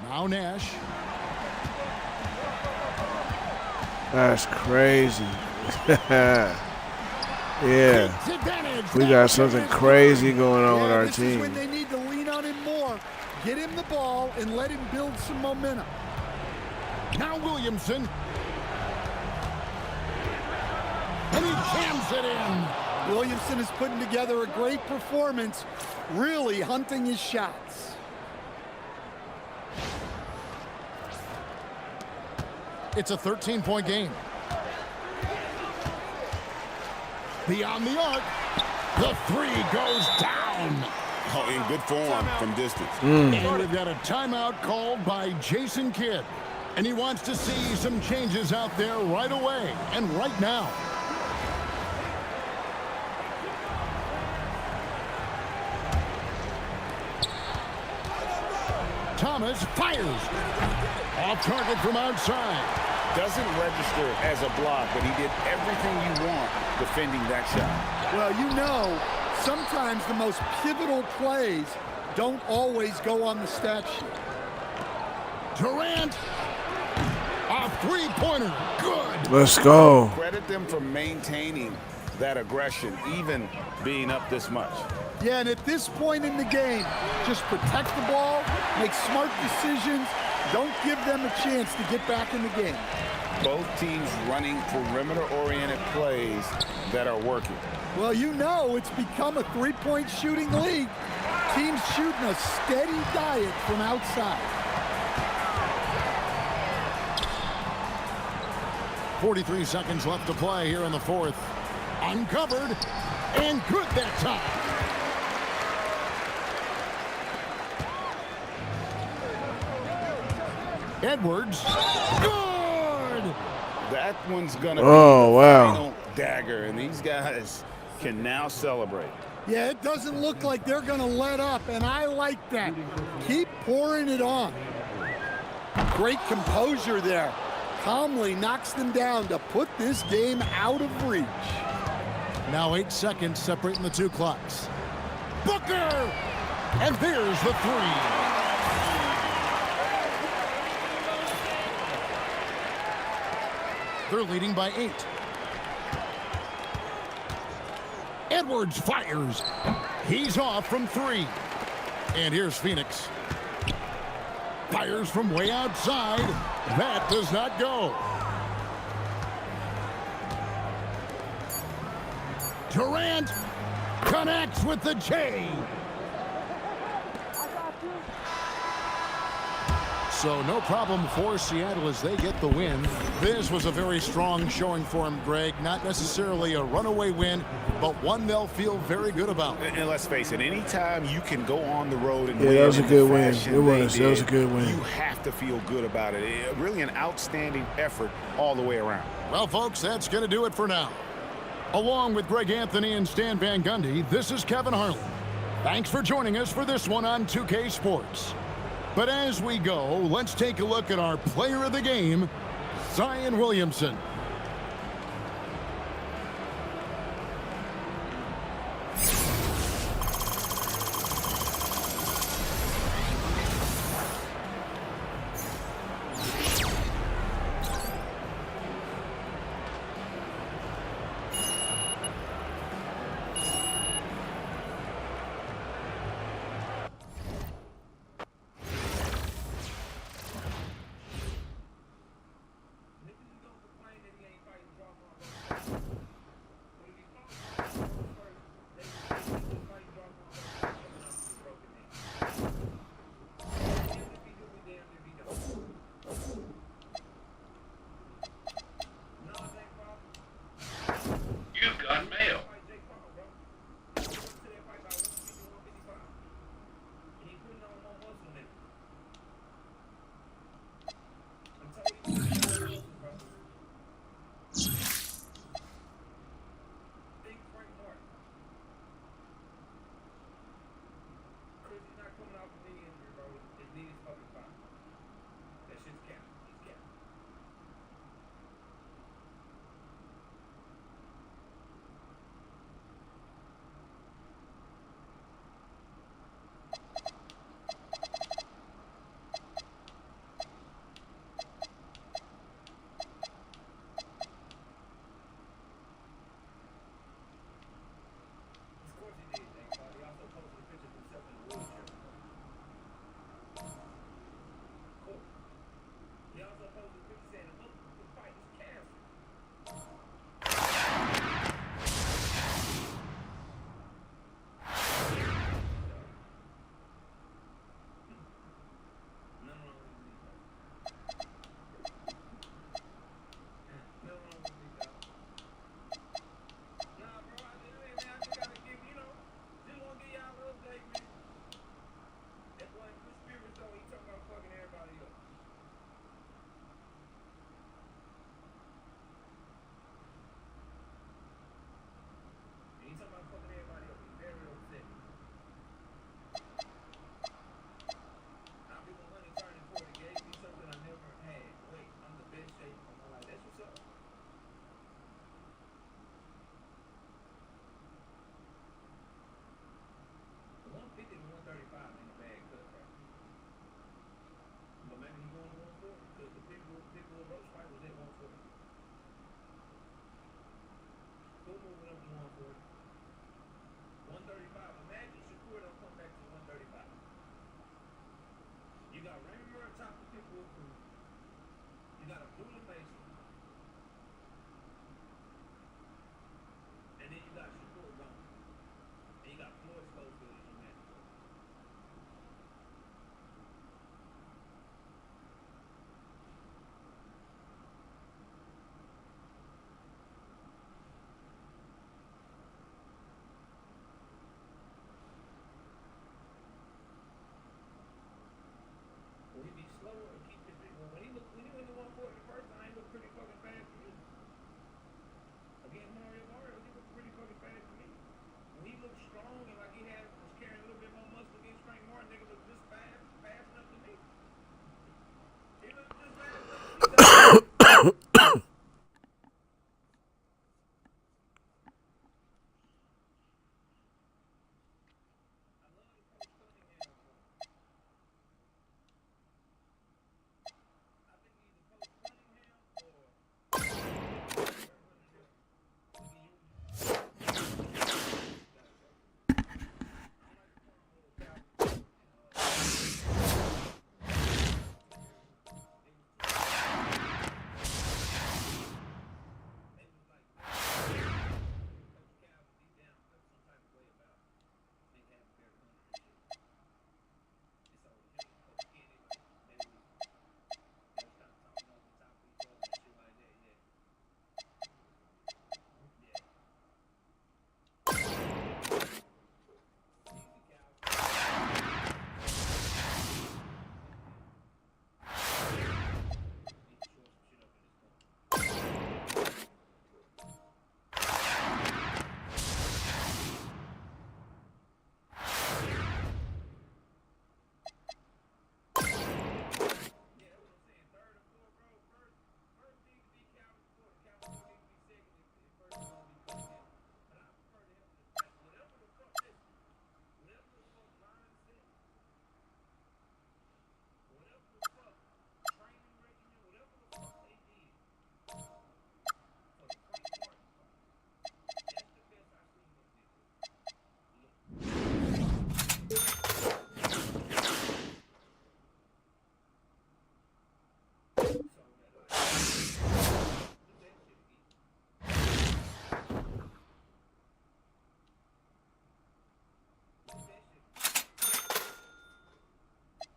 Now Nash. That's crazy. Yeah. Advantage. We got something crazy going on with our This is when team. they need to lean on him more. Get him the ball and let him build some momentum. Now Williamson. And he jams it in. Williamson is putting together a great performance, really hunting his shots. It's a 13-point game. Beyond the arc. The 3 goes down. Oh, in good form from distance. And we've got a timeout called by Jason Kidd. And he wants to see some changes out there right away and right now. Thomas fires. Off target from outside. Doesn't register as a block, but he did everything you want defending that shot. Well, you know, sometimes the most pivotal plays don't always go on the stat sheet. Durant. A 3-pointer. Good. Let's go. Credit them for maintaining that aggression, even being up this much. Yeah, and at this point in the game, just protect the ball, make smart decisions, don't give them a chance to get back in the game. Both teams running perimeter-oriented plays that are working. Well, you know it's become a three-point shooting league. Teams shooting a steady diet from outside. 43 seconds left to play here in the fourth. Uncovered and good that time. Edwards. Good! That one's going to be Oh, the wow. final dagger, and these guys can now celebrate. Yeah, it doesn't look like they're going to let up, and I like that. Keep pouring it on. Great composure there. Calmly knocks them down to put this game out of reach. Now 8 seconds separating the two clocks. Booker! And there's the three. They're leading by 8. Edwards fires. He's off from 3. And here's Phoenix. Fires from way outside. That does not go. Durant connects with the J. So no problem for Seattle as they get the win. This was a very strong showing for him, Greg. Not necessarily a runaway win, but one they'll feel very good about. And let's face it, anytime you can go on the road and Yeah, win that was a in the good win. fashion It was. they That was a did, good win. You have to feel good about it. Really an outstanding effort all the way around. Well, folks, that's going to do it for now. Along with Greg Anthony and Stan Van Gundy, this is Kevin Harlan. Thanks for joining us for this one on 2K Sports. But as we go, let's take a look at our player of the game, Zion Williamson.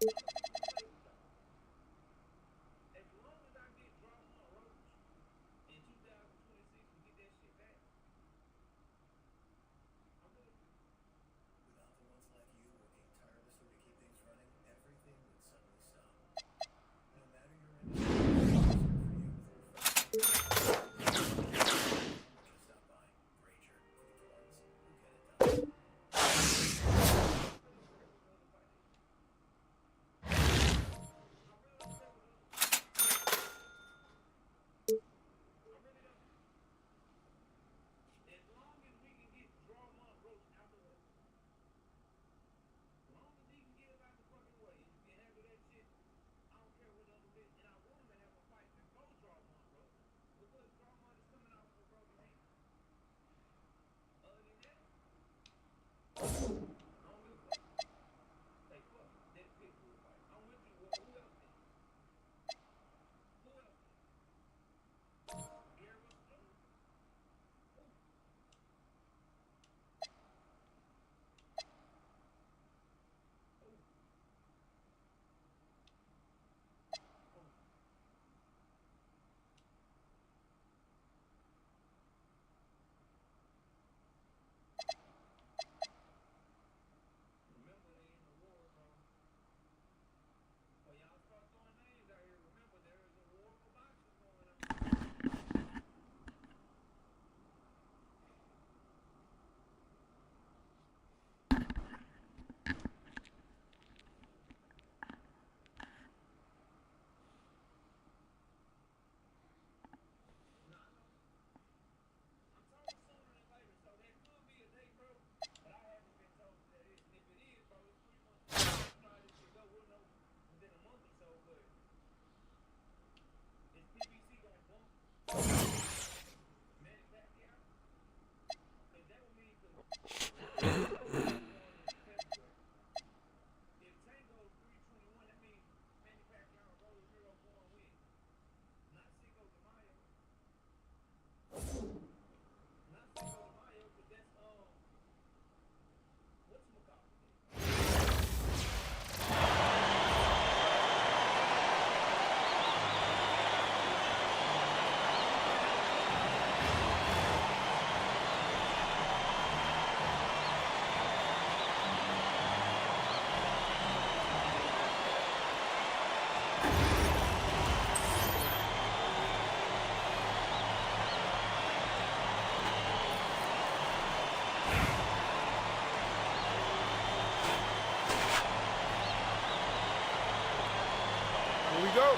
Here we go.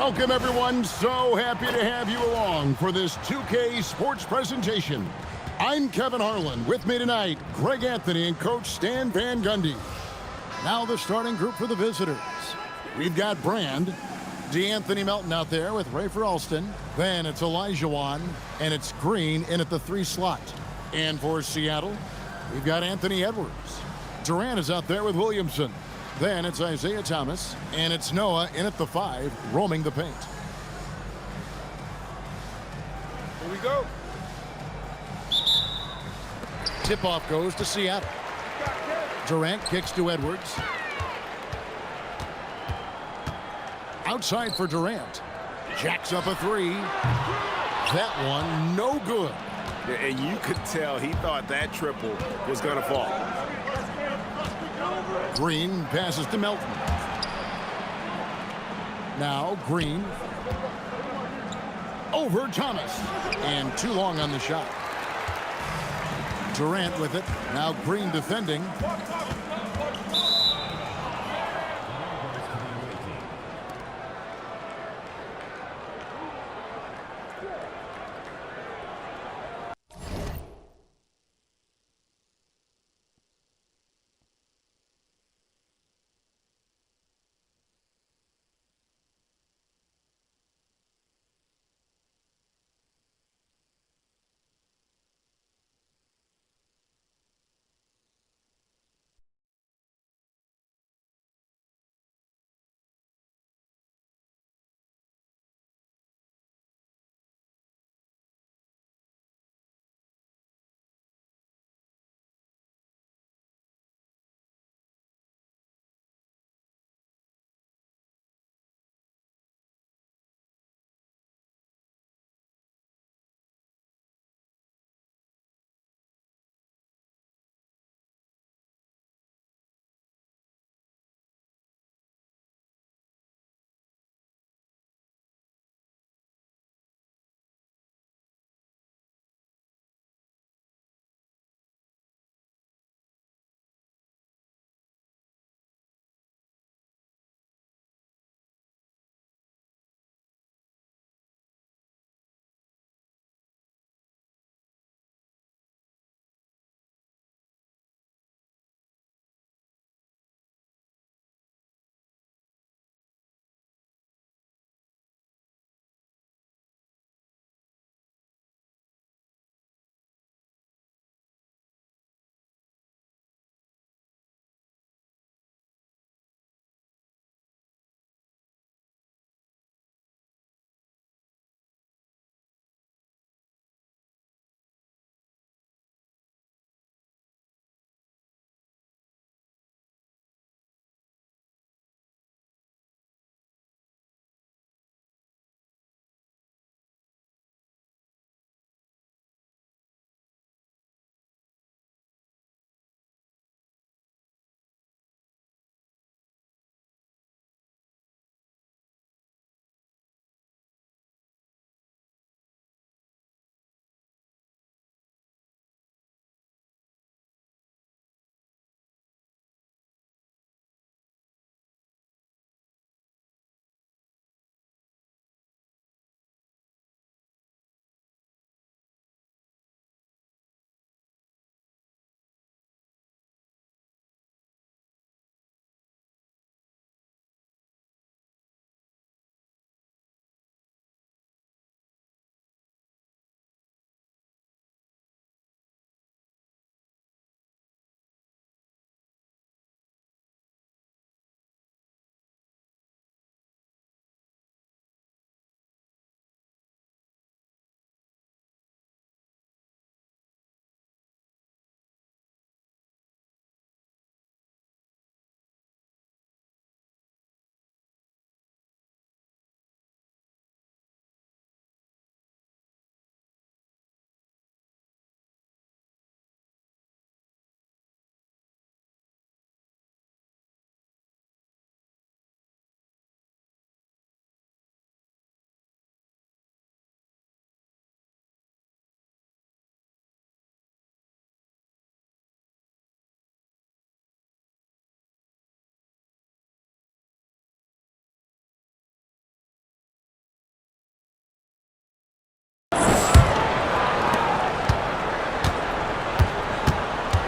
Welcome, everyone. So happy to have you along for this 2K Sports presentation. I'm Kevin Harlan. With me tonight, Greg Anthony and Coach Stan Van Gundy. Now the starting group for the visitors. We've got Brand, DeAnthony Melton out there with Rafer Alston. Then it's Elijah Wan, and it's Green in at the 3 slot. And for Seattle, we've got Anthony Edwards. Durant is out there with Williamson. Then it's Isaiah Thomas, and it's Noah in at the 5, roaming the paint. Here we go. Tip-off goes to Seattle. Durant kicks to Edwards. Outside for Durant. Jacks up a 3. That one no good. And you could tell he thought that triple was going to fall. Green passes to Melton. Now Green. Over Thomas. And too long on the shot. Durant with it. Now Green defending.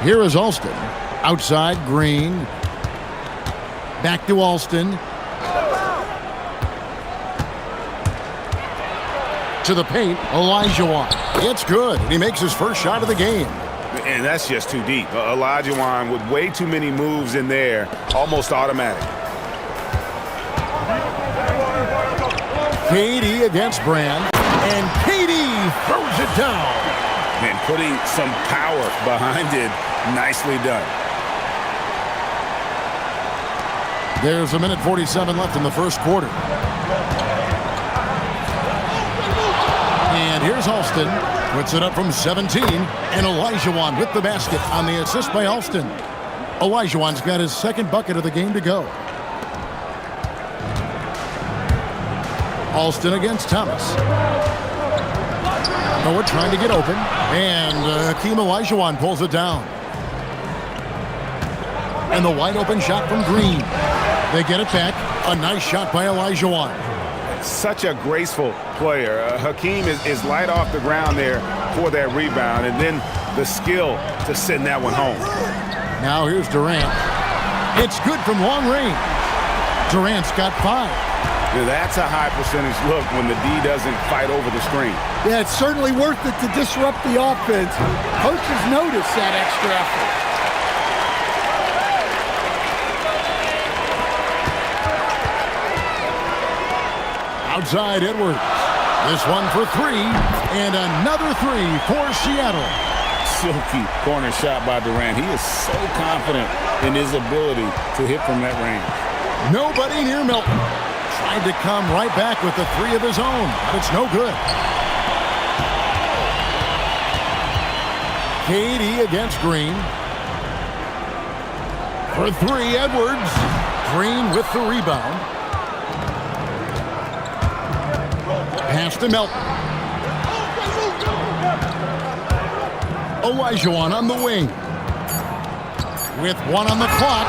Here is Alston. Outside, Green. Back to Alston. To the paint, Olajuwon. It's good. He makes his first shot of the game. And that's just too deep. Olajuwon with way too many moves in there, almost automatic. KD against Brand, and KD throws it down. And putting some power behind it, nicely done. There's a minute 47 left in the first quarter. And here's Alston. Puts it up from 17. And Olajuwon with the basket on the assist by Alston. Olajuwon's got his second bucket of the game to go. Alston against Thomas. Noah trying to get open. And Hakeem Olajuwon pulls it down. And the wide open shot from Green. They get it back. A nice shot by Olajuwon. Such a graceful player. Hakeem is light off the ground there for that rebound, and then the skill to send that one home. Now here's Durant. It's good from long range. Durant's got 5. That's a high percentage look when the D doesn't fight over the screen. Yeah, it's certainly worth it to disrupt the offense. Coaches notice that extra effort. Outside Edwards. This one for 3, and another 3 for Seattle. Silky corner shot by Durant. He is so confident in his ability to hit from that range. Nobody near Milton. Tried to come right back with the 3 of his own, but it's no good. KD against Green. For 3, Edwards. Green with the rebound. Pass to Melton. Olajuwon on the wing. With 1 on the clock.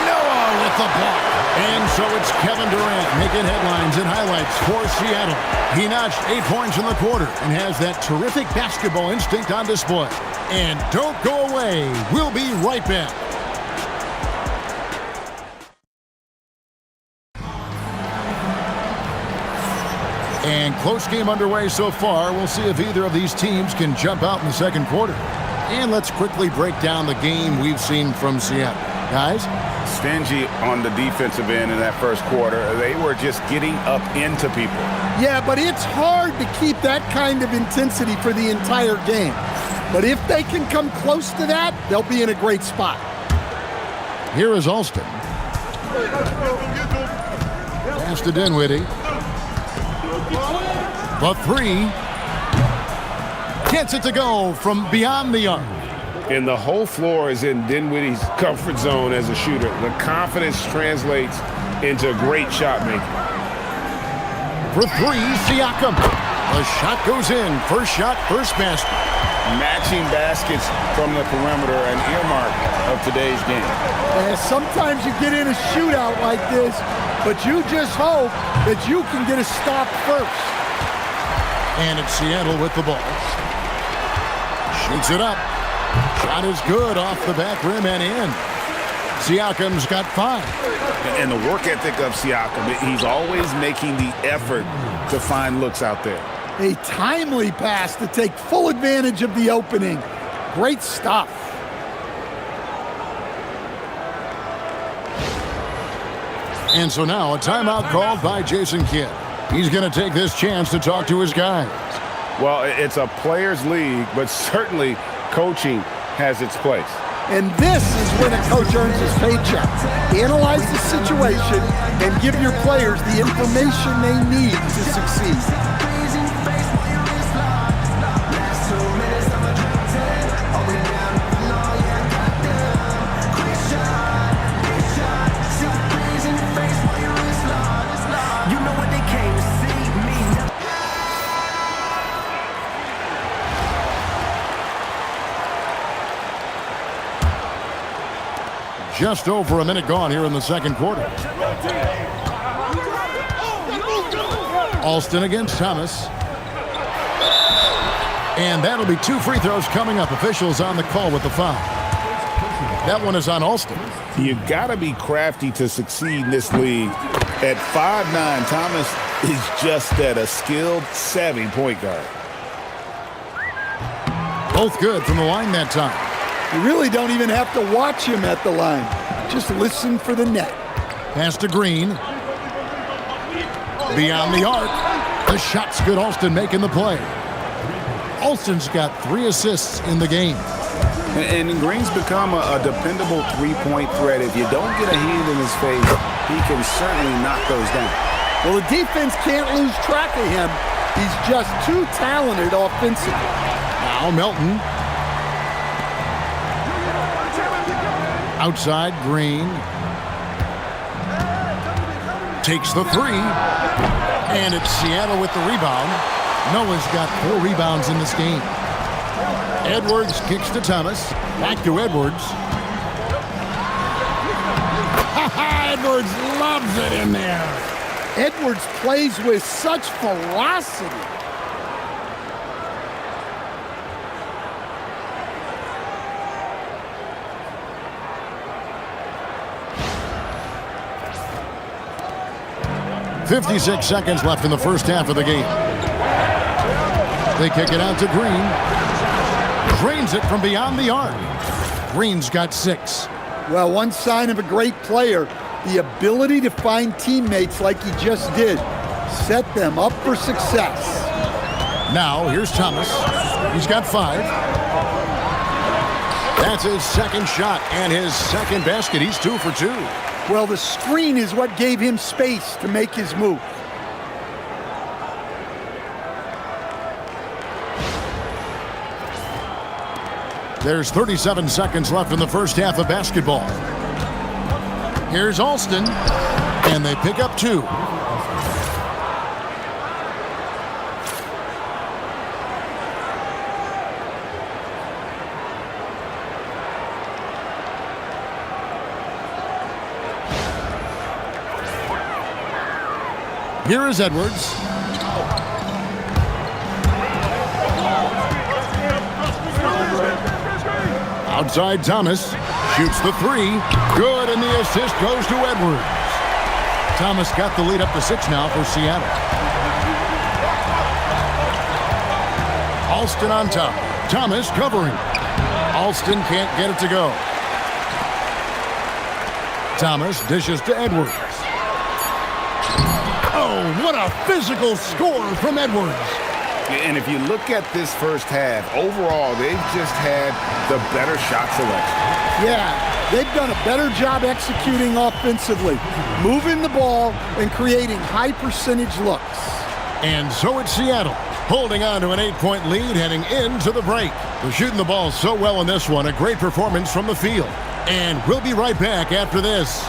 Noah with the block. And so it's Kevin Durant making headlines and highlights for Seattle. He notched 8 points in the quarter and has that terrific basketball instinct on display. And don't go away. We'll be right back. And close game underway so far. We'll see if either of these teams can jump out in the second quarter. And let's quickly break down the game we've seen from Seattle. Guys? Stingy on the defensive end in that first quarter. They were just getting up into people. Yeah, but it's hard to keep that kind of intensity for the entire game. But if they can come close to that, they'll be in a great spot. Here is Alston. Pass to Dinwiddie. The 3. Gets it to go from beyond the arc. And the whole floor is in Dinwiddie's comfort zone as a shooter. The confidence translates into great shot making. For 3, Siakam. The shot goes in. First shot, first basket. Matching baskets from the perimeter, an earmark of today's game. Sometimes you get in a shootout like this, but you just hope that you can get a stop first. And it's Seattle with the ball. Shoots it up. Shot is good off the back rim and in. Siakam's got 5. And the work ethic of Siakam, he's always making the effort to find looks out there. A timely pass to take full advantage of the opening. Great stuff. And so now a timeout called by Jason Kidd. He's going to take this chance to talk to his guys. Well, it's a players' league, but certainly coaching has its place. And this is when a coach earns his paycheck. Analyze the situation and give your players the information they need to succeed. Just over a minute gone here in the second quarter. Alston against Thomas. And that'll be 2 free throws coming up. Officials on the call with the foul. That one is on Alston. You got to be crafty to succeed in this league. At 5'9", Thomas is just that, a skilled, savvy point guard. Both good from the line that time. You really don't even have to watch him at the line. Just listen for the net. Pass to Green. Beyond the arc. The shot's good. Alston making the play. Alston's got 3 assists in the game. And Green's become a dependable three-point threat. If you don't get a hand in his face, he can certainly knock those down. Well, the defense can't lose track of him. He's just too talented offensively. Now Melton. Outside, Green. Takes the 3. And it's Seattle with the rebound. Noah's got 4 rebounds in this game. Edwards kicks to Thomas. Back to Edwards. Edwards loves it in there. Edwards plays with such ferocity. .56 seconds left in the first half of the game. They kick it out to Green. Drains it from beyond the arc. Green's got 6. Well, one sign of a great player, the ability to find teammates like he just did. Set them up for success. Now, here's Thomas. He's got 5. That's his second shot and his second basket. He's 2 for 2. Well, the screen is what gave him space to make his move. There's 37 seconds left in the first half of basketball. Here's Alston, and they pick up 2. Here is Edwards. Outside, Thomas shoots the 3. Good, and the assist goes to Edwards. Thomas got the lead up to 6 now for Seattle. Alston on top. Thomas covering. Alston can't get it to go. Thomas dishes to Edwards. Oh, what a physical score from Edwards. And if you look at this first half, overall, they've just had the better shot selection. Yeah, they've done a better job executing offensively, moving the ball and creating high percentage looks. And so it's Seattle, holding on to an 8-point lead heading into the break. They're shooting the ball so well in this one, a great performance from the field. And we'll be right back after this.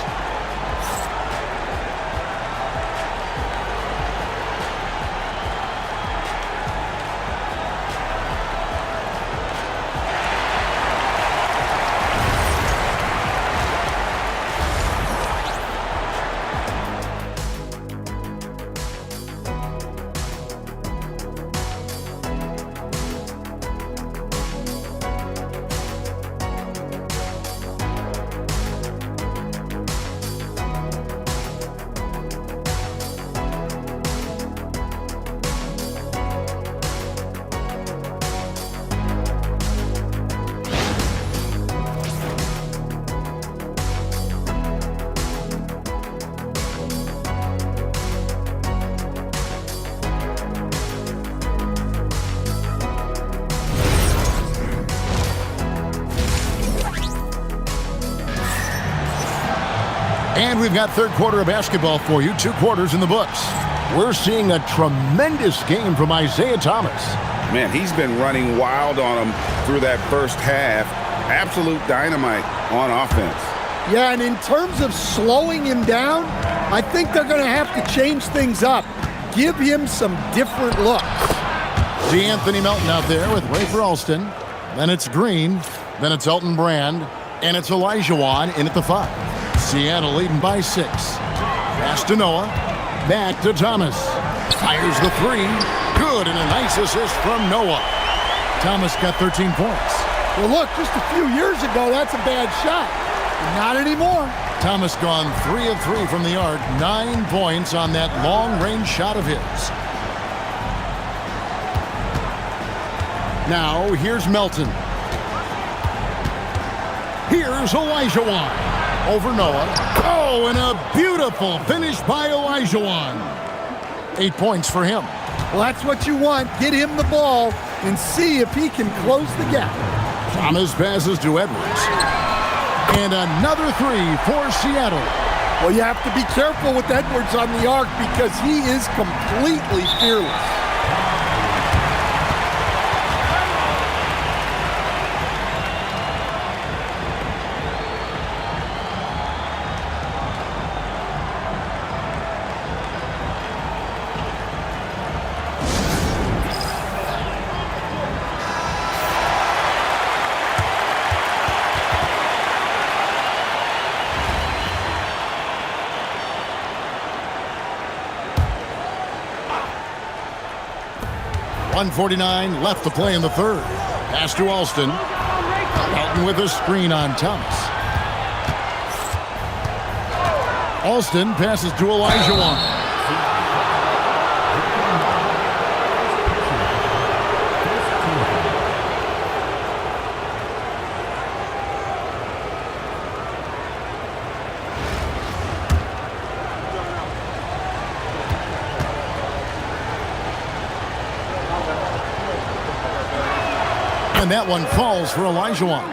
And we've got third quarter of basketball for you, 2 quarters in the books. We're seeing a tremendous game from Isaiah Thomas. Man, he's been running wild on him through that first half. Absolute dynamite on offense. Yeah, and in terms of slowing him down, I think they're going to have to change things up. Give him some different looks. See Anthony Melton out there with Rafer Alston. Then it's Green. Then it's Elton Brand. And it's Elijah Wan in at the 5. Seattle leading by 6. Pass to Noah. Back to Thomas. Fires the 3. Good, and a nice assist from Noah. Thomas got 13 points. Well, look, just a few years ago, that's a bad shot. Not anymore. Thomas gone 3 of 3 from the arc. 9 points on that long-range shot of his. Now, here's Melton. Here's Olajuwon. Over Noah. Oh, and a beautiful finish by Olajuwon. 8 points for him. Well, that's what you want. Get him the ball and see if he can close the gap. Thomas passes to Edwards. And another 3 for Seattle. Well, you have to be careful with Edwards on the arc because he is completely fearless. .149 left to play in the third. Pass to Alston. Melton with a screen on Thomas. Alston passes to Olajuwon. And that one falls for Olajuwon.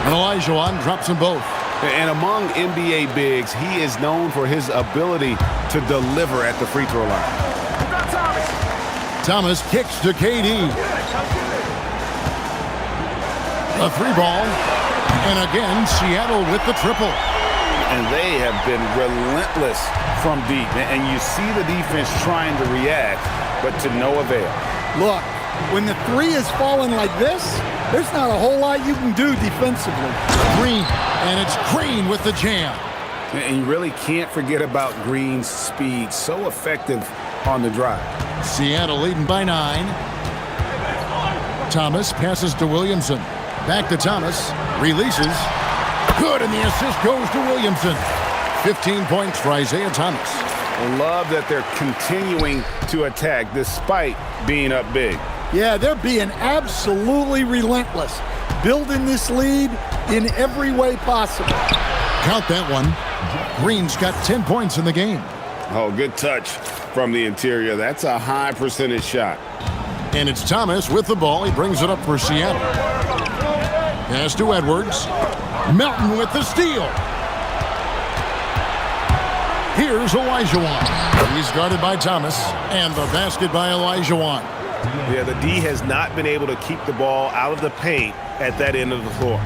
And Olajuwon drops them both. And among NBA bigs, he is known for his ability to deliver at the free throw line. Thomas kicks to KD. A 3-ball. And again, Seattle with the triple. And they have been relentless from deep. And you see the defense trying to react, but to no avail. Look, when the 3 is falling like this, there's not a whole lot you can do defensively. Green, and it's Green with the jam. And you really can't forget about Green's speed. So effective on the drive. Seattle leading by 9. Thomas passes to Williamson. Back to Thomas. Releases. Good, and the assist goes to Williamson. 15 points for Isaiah Thomas. Love that they're continuing to attack despite being up big. Yeah, they're being absolutely relentless. Building this lead in every way possible. Count that one. Green's got 10 points in the game. Oh, good touch from the interior. That's a high percentage shot. And it's Thomas with the ball. He brings it up for Seattle. Pass to Edwards. Melton with the steal. Here's Olajuwon. He's guarded by Thomas. And the basket by Olajuwon. Yeah, the D has not been able to keep the ball out of the paint at that end of the floor.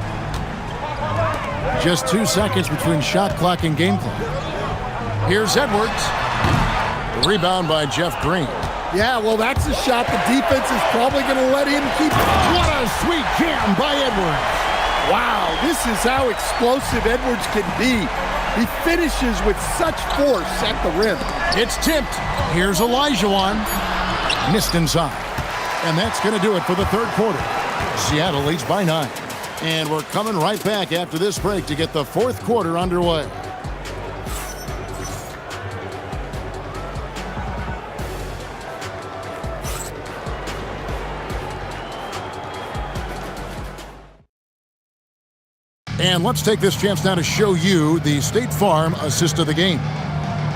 Just 2 seconds between shot clock and game clock. Here's Edwards. The rebound by Jeff Green. Yeah, well, that's a shot the defense is probably going to let him keep. What a sweet jam by Edwards. Wow, this is how explosive Edwards can be. He finishes with such force at the rim. It's tipped. Here's Olajuwon. Missed inside. And that's going to do it for the third quarter. Seattle leads by 9. And we're coming right back after this break to get the fourth quarter underway. And let's take this chance now to show you the State Farm assist of the game.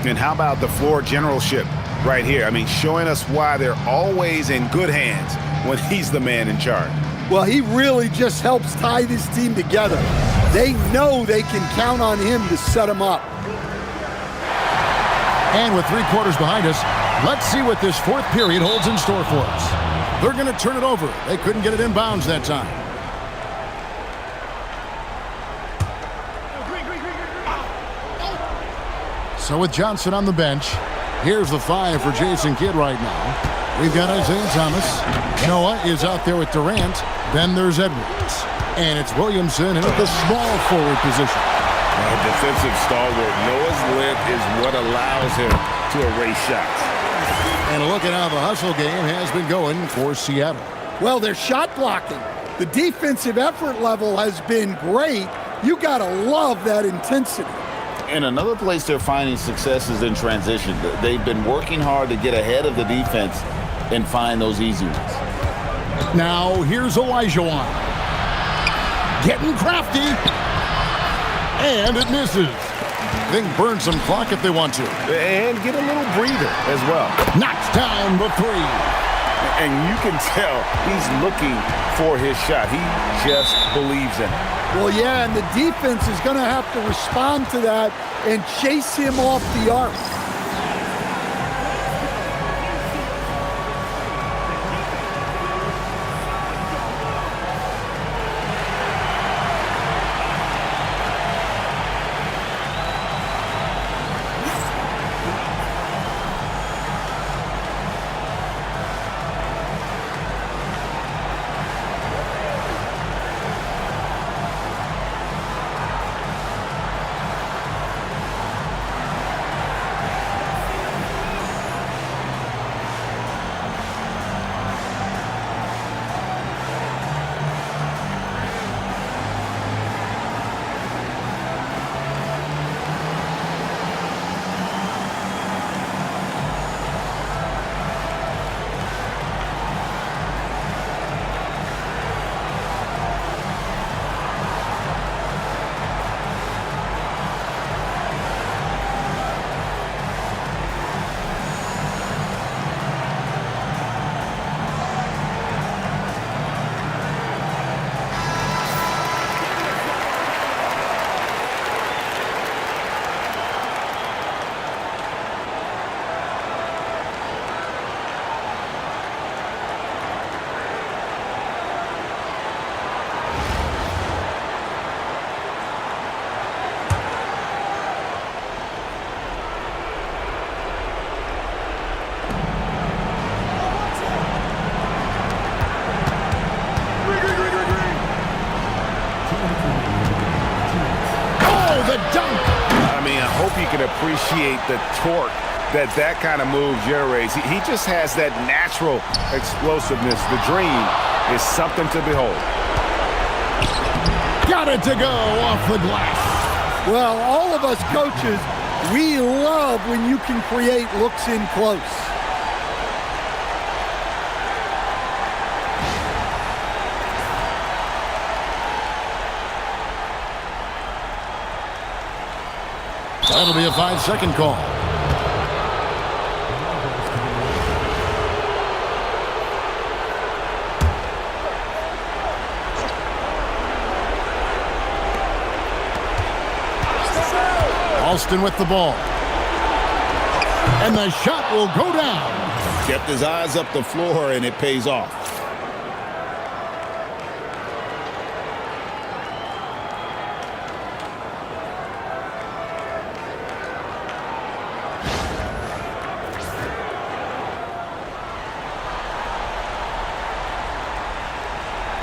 And how about the floor generalship right here? I mean, showing us why they're always in good hands when he's the man in charge. Well, he really just helps tie this team together. They know they can count on him to set them up. And with 3 quarters behind us, let's see what this fourth period holds in store for us. They're going to turn it over. They couldn't get it in bounds that time. So with Johnson on the bench, here's the 5 for Jason Kidd right now. We've got Isaiah Thomas. Noah is out there with Durant. Then there's Edwards. And it's Williamson in at the small forward position. Defensive stalwart. Noah's lip is what allows him to erase shots. And a look at how the hustle game has been going for Seattle. Well, they're shot blocking. The defensive effort level has been great. You got to love that intensity. And another place they're finding success is in transition. They've been working hard to get ahead of the defense and find those easy ones. Now, here's Olajuwon. Getting crafty. And it misses. They can burn some clock if they want to. And get a little breather as well. Knocks down the three. And you can tell he's looking for his shot. He just believes in it. Well, yeah, and the defense is going to have to respond to that and chase him off the arc. Appreciate the torque that kind of move generates. He just has that natural explosiveness. The dream is something to behold. Got it to go off the glass. Well, all of us coaches, we love when you can create looks in close. That'll be a 5-second call. Alston with the ball. And the shot will go down. Kept his eyes up the floor, and it pays off.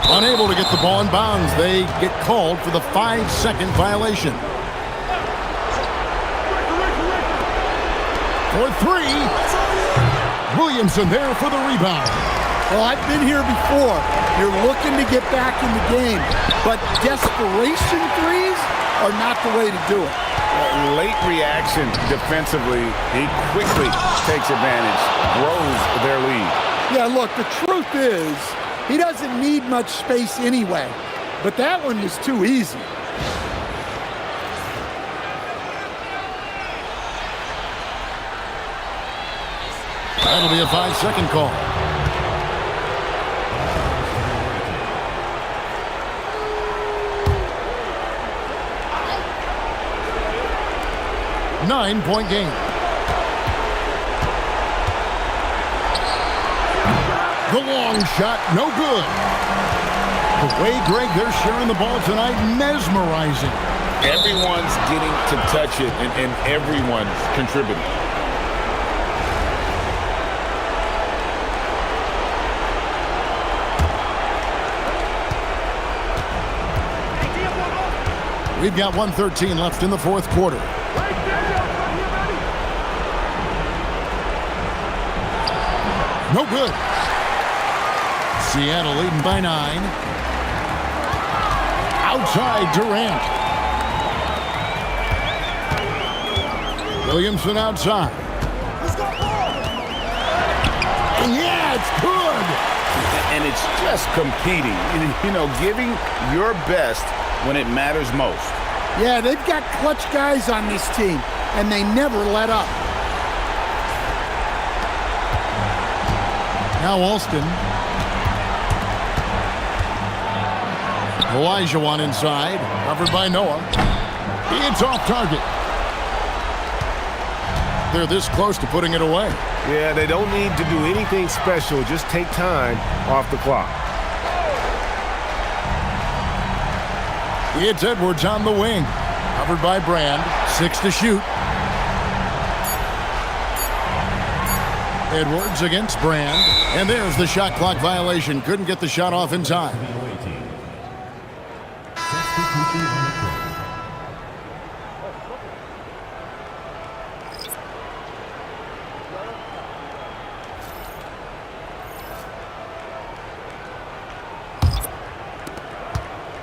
Unable to get the ball in bounds. They get called for the 5-second violation. For three. Williamson there for the rebound. Well, I've been here before. You're looking to get back in the game, but desperation threes are not the way to do it. Late reaction defensively. He quickly takes advantage, grows their lead. Yeah, look, the truth is, he doesn't need much space anyway, but that one was too easy. That'll be a 5-second call. Nine-point game. The long shot, no good. The way, Greg, they're sharing the ball tonight, mesmerizing. Everyone's getting to touch it, and everyone's contributing. We've got 1:13 left in the fourth quarter. No good. Seattle leading by 9. Outside Durant. Williamson outside. And yeah, it's good. And it's just competing, you know, giving your best when it matters most. Yeah, they've got clutch guys on this team, and they never let up. Now Alston. Elijah one inside, covered by Noah. It's off target. They're this close to putting it away. Yeah, they don't need to do anything special. Just take time off the clock. It's Edwards on the wing. Covered by Brand. 6 to shoot. Edwards against Brand. And there's the shot clock violation. Couldn't get the shot off in time.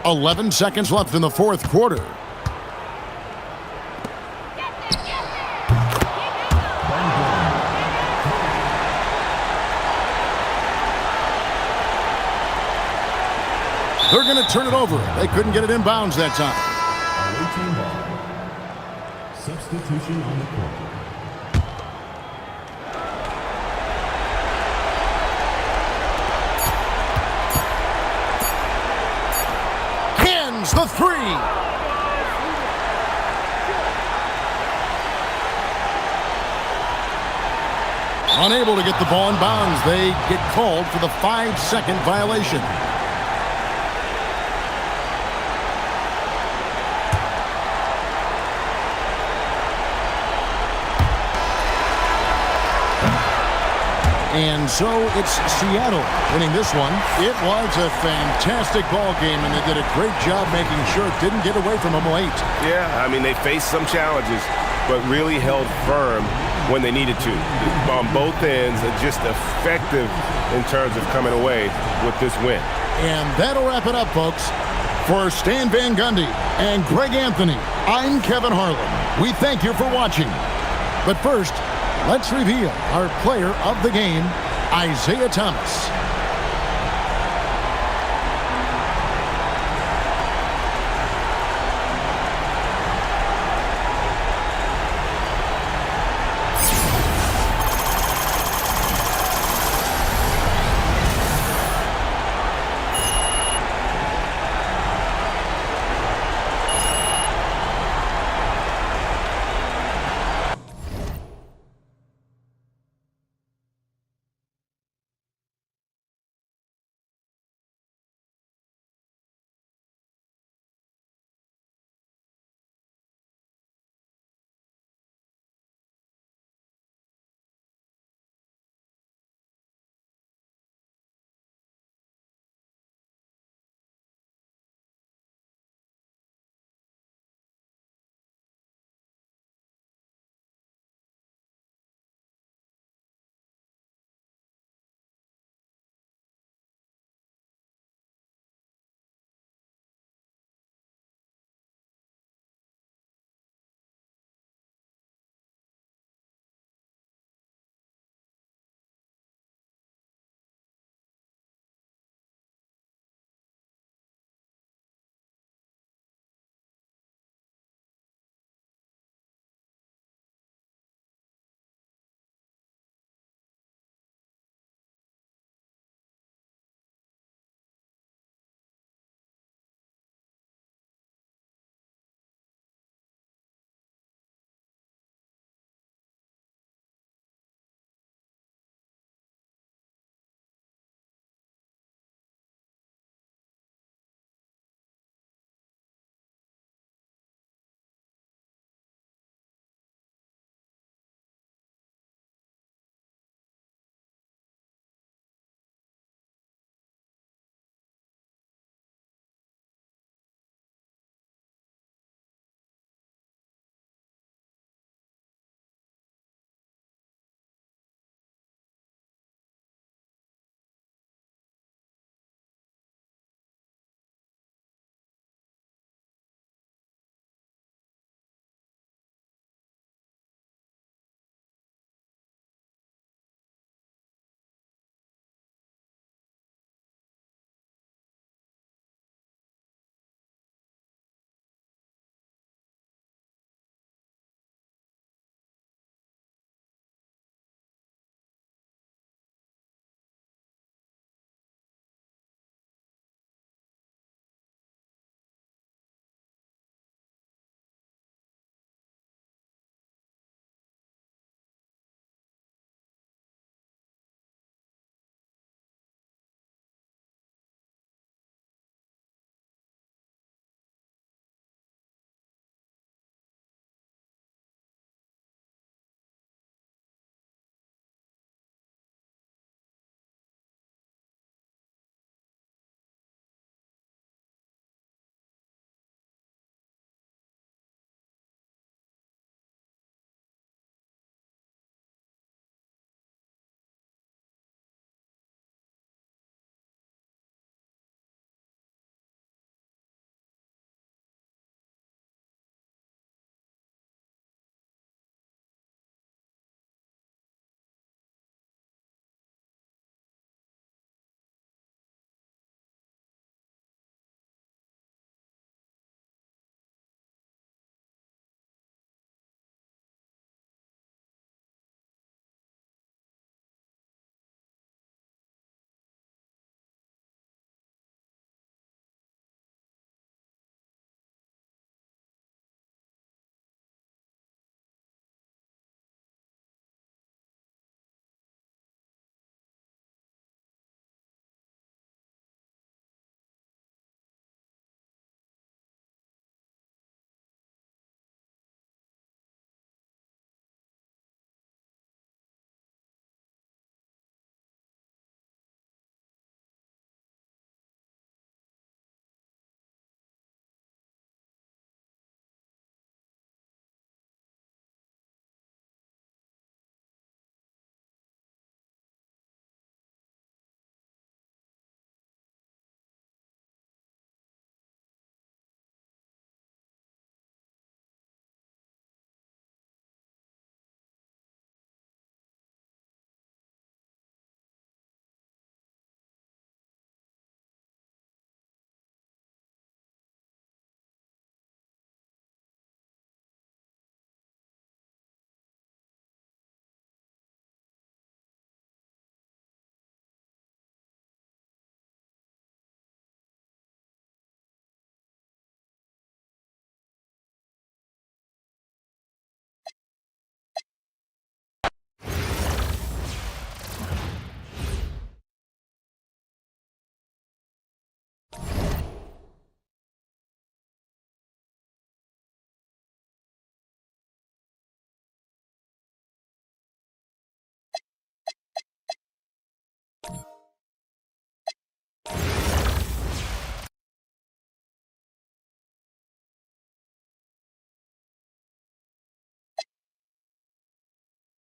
11 seconds left in the fourth quarter. They're going to turn it over. They couldn't get it inbounds that time. Substitution on the court. The three. Unable to get the ball in bounds. They get called for the 5-second violation. And so it's Seattle winning this one. It was a fantastic ball game, and they did a great job making sure it didn't get away from them late. Yeah, I mean, they faced some challenges, but really held firm when they needed to. On both ends, just effective in terms of coming away with this win. And that'll wrap it up, folks. For Stan Van Gundy and Greg Anthony, I'm Kevin Harlan. We thank you for watching. But first, let's reveal our player of the game, Isaiah Thomas.